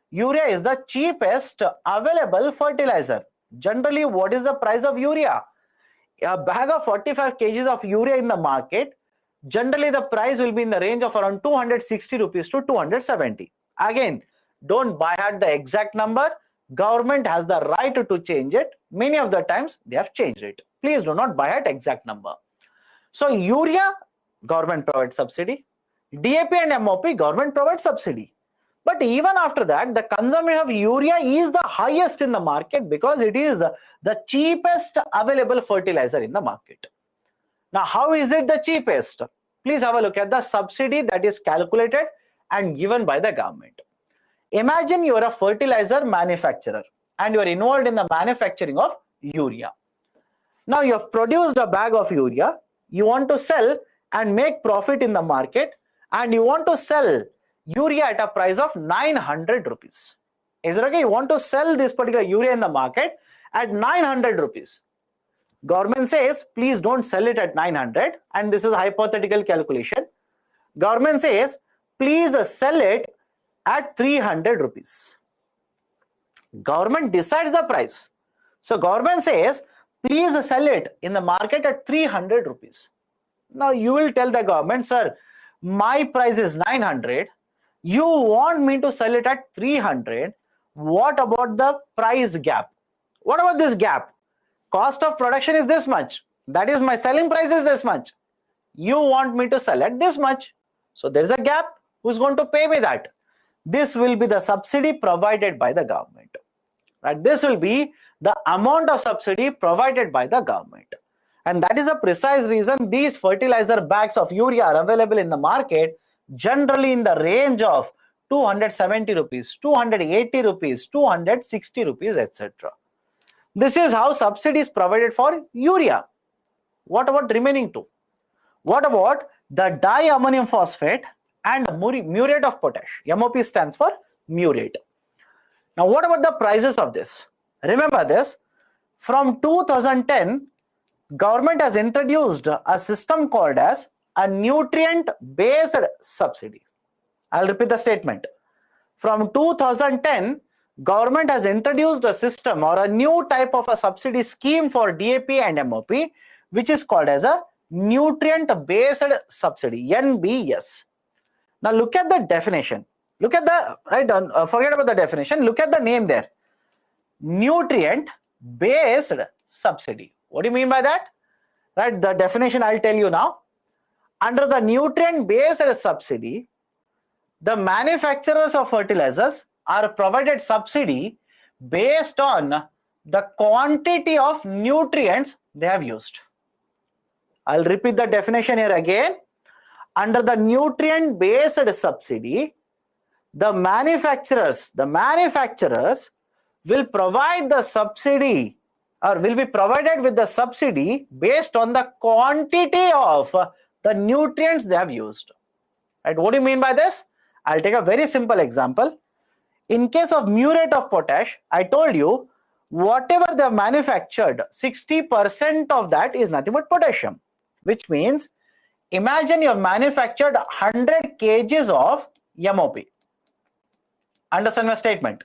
Urea is the cheapest available fertilizer. Generally, what is the price of urea? A bag of 45 kgs of urea in the market, generally the price will be in the range of around 260 rupees to 270. Again, don't buy at the exact number. Government has the right to change it. Many of the times they have changed it. Please do not buy at exact number. So urea, government provides subsidy. DAP and MOP, government provides subsidy. But even after that, the consumption of urea is the highest in the market because it is the cheapest available fertilizer in the market. Now, how is it the cheapest? Please have a look at the subsidy that is calculated and given by the government. Imagine you are a fertilizer manufacturer and you are involved in the manufacturing of urea. Now, you have produced a bag of urea, you want to sell and make profit in the market, and you want to sell urea at a price of 900 rupees. Is it okay? You want to sell this particular urea in the market at 900 rupees. Government says, please don't sell it at 900, and this is a hypothetical calculation. Government says, please sell it at 300 rupees. Government decides the price. So government says, please sell it in the market at 300 rupees. Now you will tell the government, sir, my price is 900. You want me to sell it at 300. What about the price gap? What about this gap? Cost of production is this much. That is, my selling price is this much. You want me to sell at this much. So there is a gap. Who's going to pay me that? This will be the subsidy provided by the government. Right? This will be the amount of subsidy provided by the government. And that is a precise reason these fertilizer bags of urea are available in the market, generally in the range of 270 rupees, 280 rupees, 260 rupees, etc. This is how subsidy is provided for urea. What about remaining two? What about the diammonium phosphate and muriate of potash? MOP stands for muriate. Now, what about the prices of this? Remember this, from 2010, government has introduced a system called as a nutrient based subsidy. I'll repeat the statement. From 2010, government has introduced a system or a new type of a subsidy scheme for DAP and MOP, which is called as a nutrient based subsidy, NBS. Now look at the definition. Look at the, forget about the definition. Look at the name there. Nutrient based subsidy. What do you mean by that? Right, the definition I'll tell you now. Under the nutrient based subsidy, the manufacturers of fertilizers are provided subsidy based on the quantity of nutrients they have used. I'll repeat the definition here again. Under the nutrient based subsidy, the manufacturers will provide the subsidy or will be provided with the subsidy based on the quantity of the nutrients they have used. Right? What do you mean by this? I'll take a very simple example. In case of muriate of potash, I told you whatever they have manufactured, 60% of that is nothing but potassium, which means imagine you have manufactured 100 kgs of MOP. Understand my statement?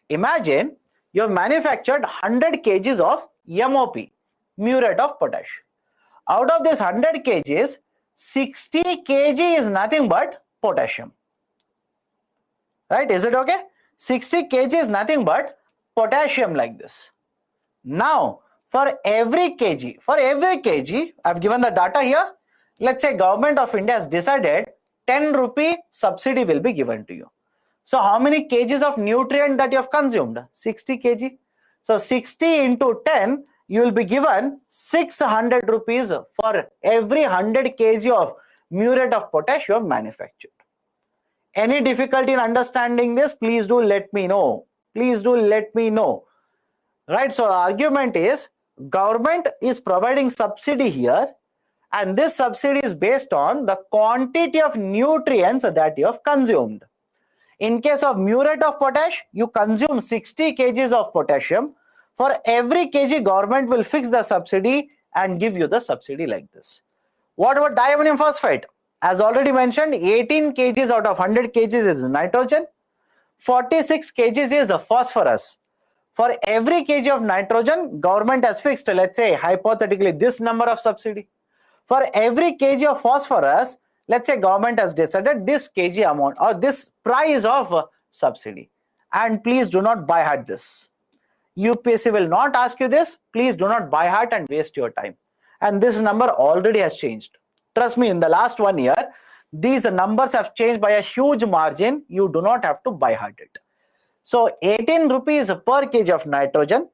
Imagine you have manufactured 100 kgs of MOP, muriate of potash. Out of this 100 kgs, 60 kg is nothing but potassium. Right? Is it okay? 60 kg is nothing but potassium like this. Now, for every kg, I've given the data here. Let's say government of India has decided 10 rupee subsidy will be given to you. So how many kgs of nutrient that you have consumed? 60 kg. So 60 into 10, you will be given 600 rupees for every 100 kg of muriate of potash you have manufactured. Any difficulty in understanding this? Please do let me know. Please do let me know. Right? So the argument is government is providing subsidy here, and this subsidy is based on the quantity of nutrients that you have consumed. In case of muriate of potash, you consume 60 kgs of potassium. For every kg, government will fix the subsidy and give you the subsidy like this. What about diammonium phosphate? As already mentioned, 18 kgs out of 100 kgs is nitrogen, 46 kgs is the phosphorus. For every kg of nitrogen, government has fixed, let's say hypothetically, this number of subsidy. For every kg of phosphorus, let's say government has decided this kg amount or this price of subsidy. And please do not by heart this. UPSC will not ask you this. Please do not by heart and waste your time. And this number already has changed. Trust me, in the last 1 year, these numbers have changed by a huge margin. You do not have to by heart it. So 18 rupees per kg of nitrogen,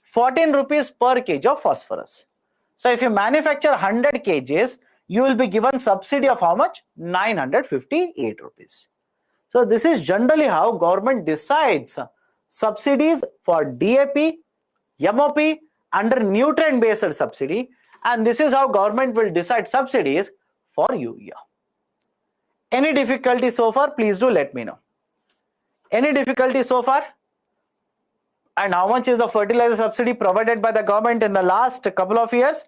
14 rupees per kg of phosphorus. So if you manufacture 100 kgs, you will be given subsidy of how much? 958 rupees. So this is generally how government decides subsidies for DAP, MOP under nutrient based subsidy, and this is how government will decide subsidies for urea. Any difficulty so far? Please do let me know. Any difficulty so far? And how much is the fertilizer subsidy provided by the government in the last couple of years?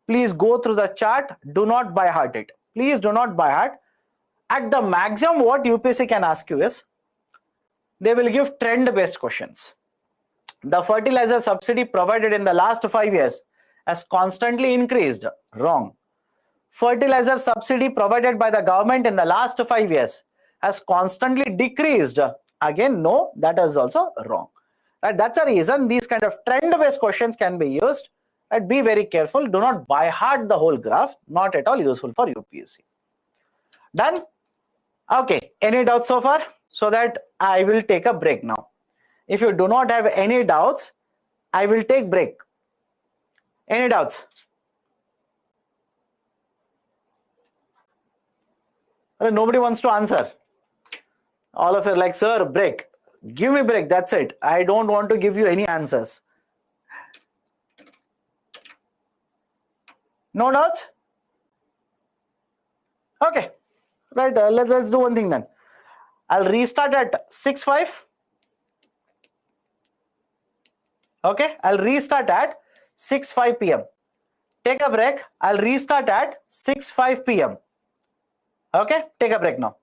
Please go through the chart. Do not by heart it. Please do not by heart. At the maximum, what UPSC can ask you is, they will give trend based questions. The fertilizer subsidy provided in the last 5 years has constantly increased. Wrong. Fertilizer subsidy provided by the government in the last 5 years has constantly decreased. Again, no, that is also wrong. Right? That's a reason these kind of trend based questions can be used. Right? Be very careful. Do not by heart the whole graph. Not at all useful for UPSC. Done? Okay. Any doubts so far? So that I will take a break now. If you do not have any doubts, I will take break. Any doubts? Nobody wants to answer. All of you are like, sir, break. Give me break. That's it. I don't want to give you any answers. No doubts? Okay. Right. Let's do one thing then. I'll restart at 6:05. Okay. I'll restart at 6:05 p.m. take a break. I'll restart at 6:05 p.m. Okay, take a break now.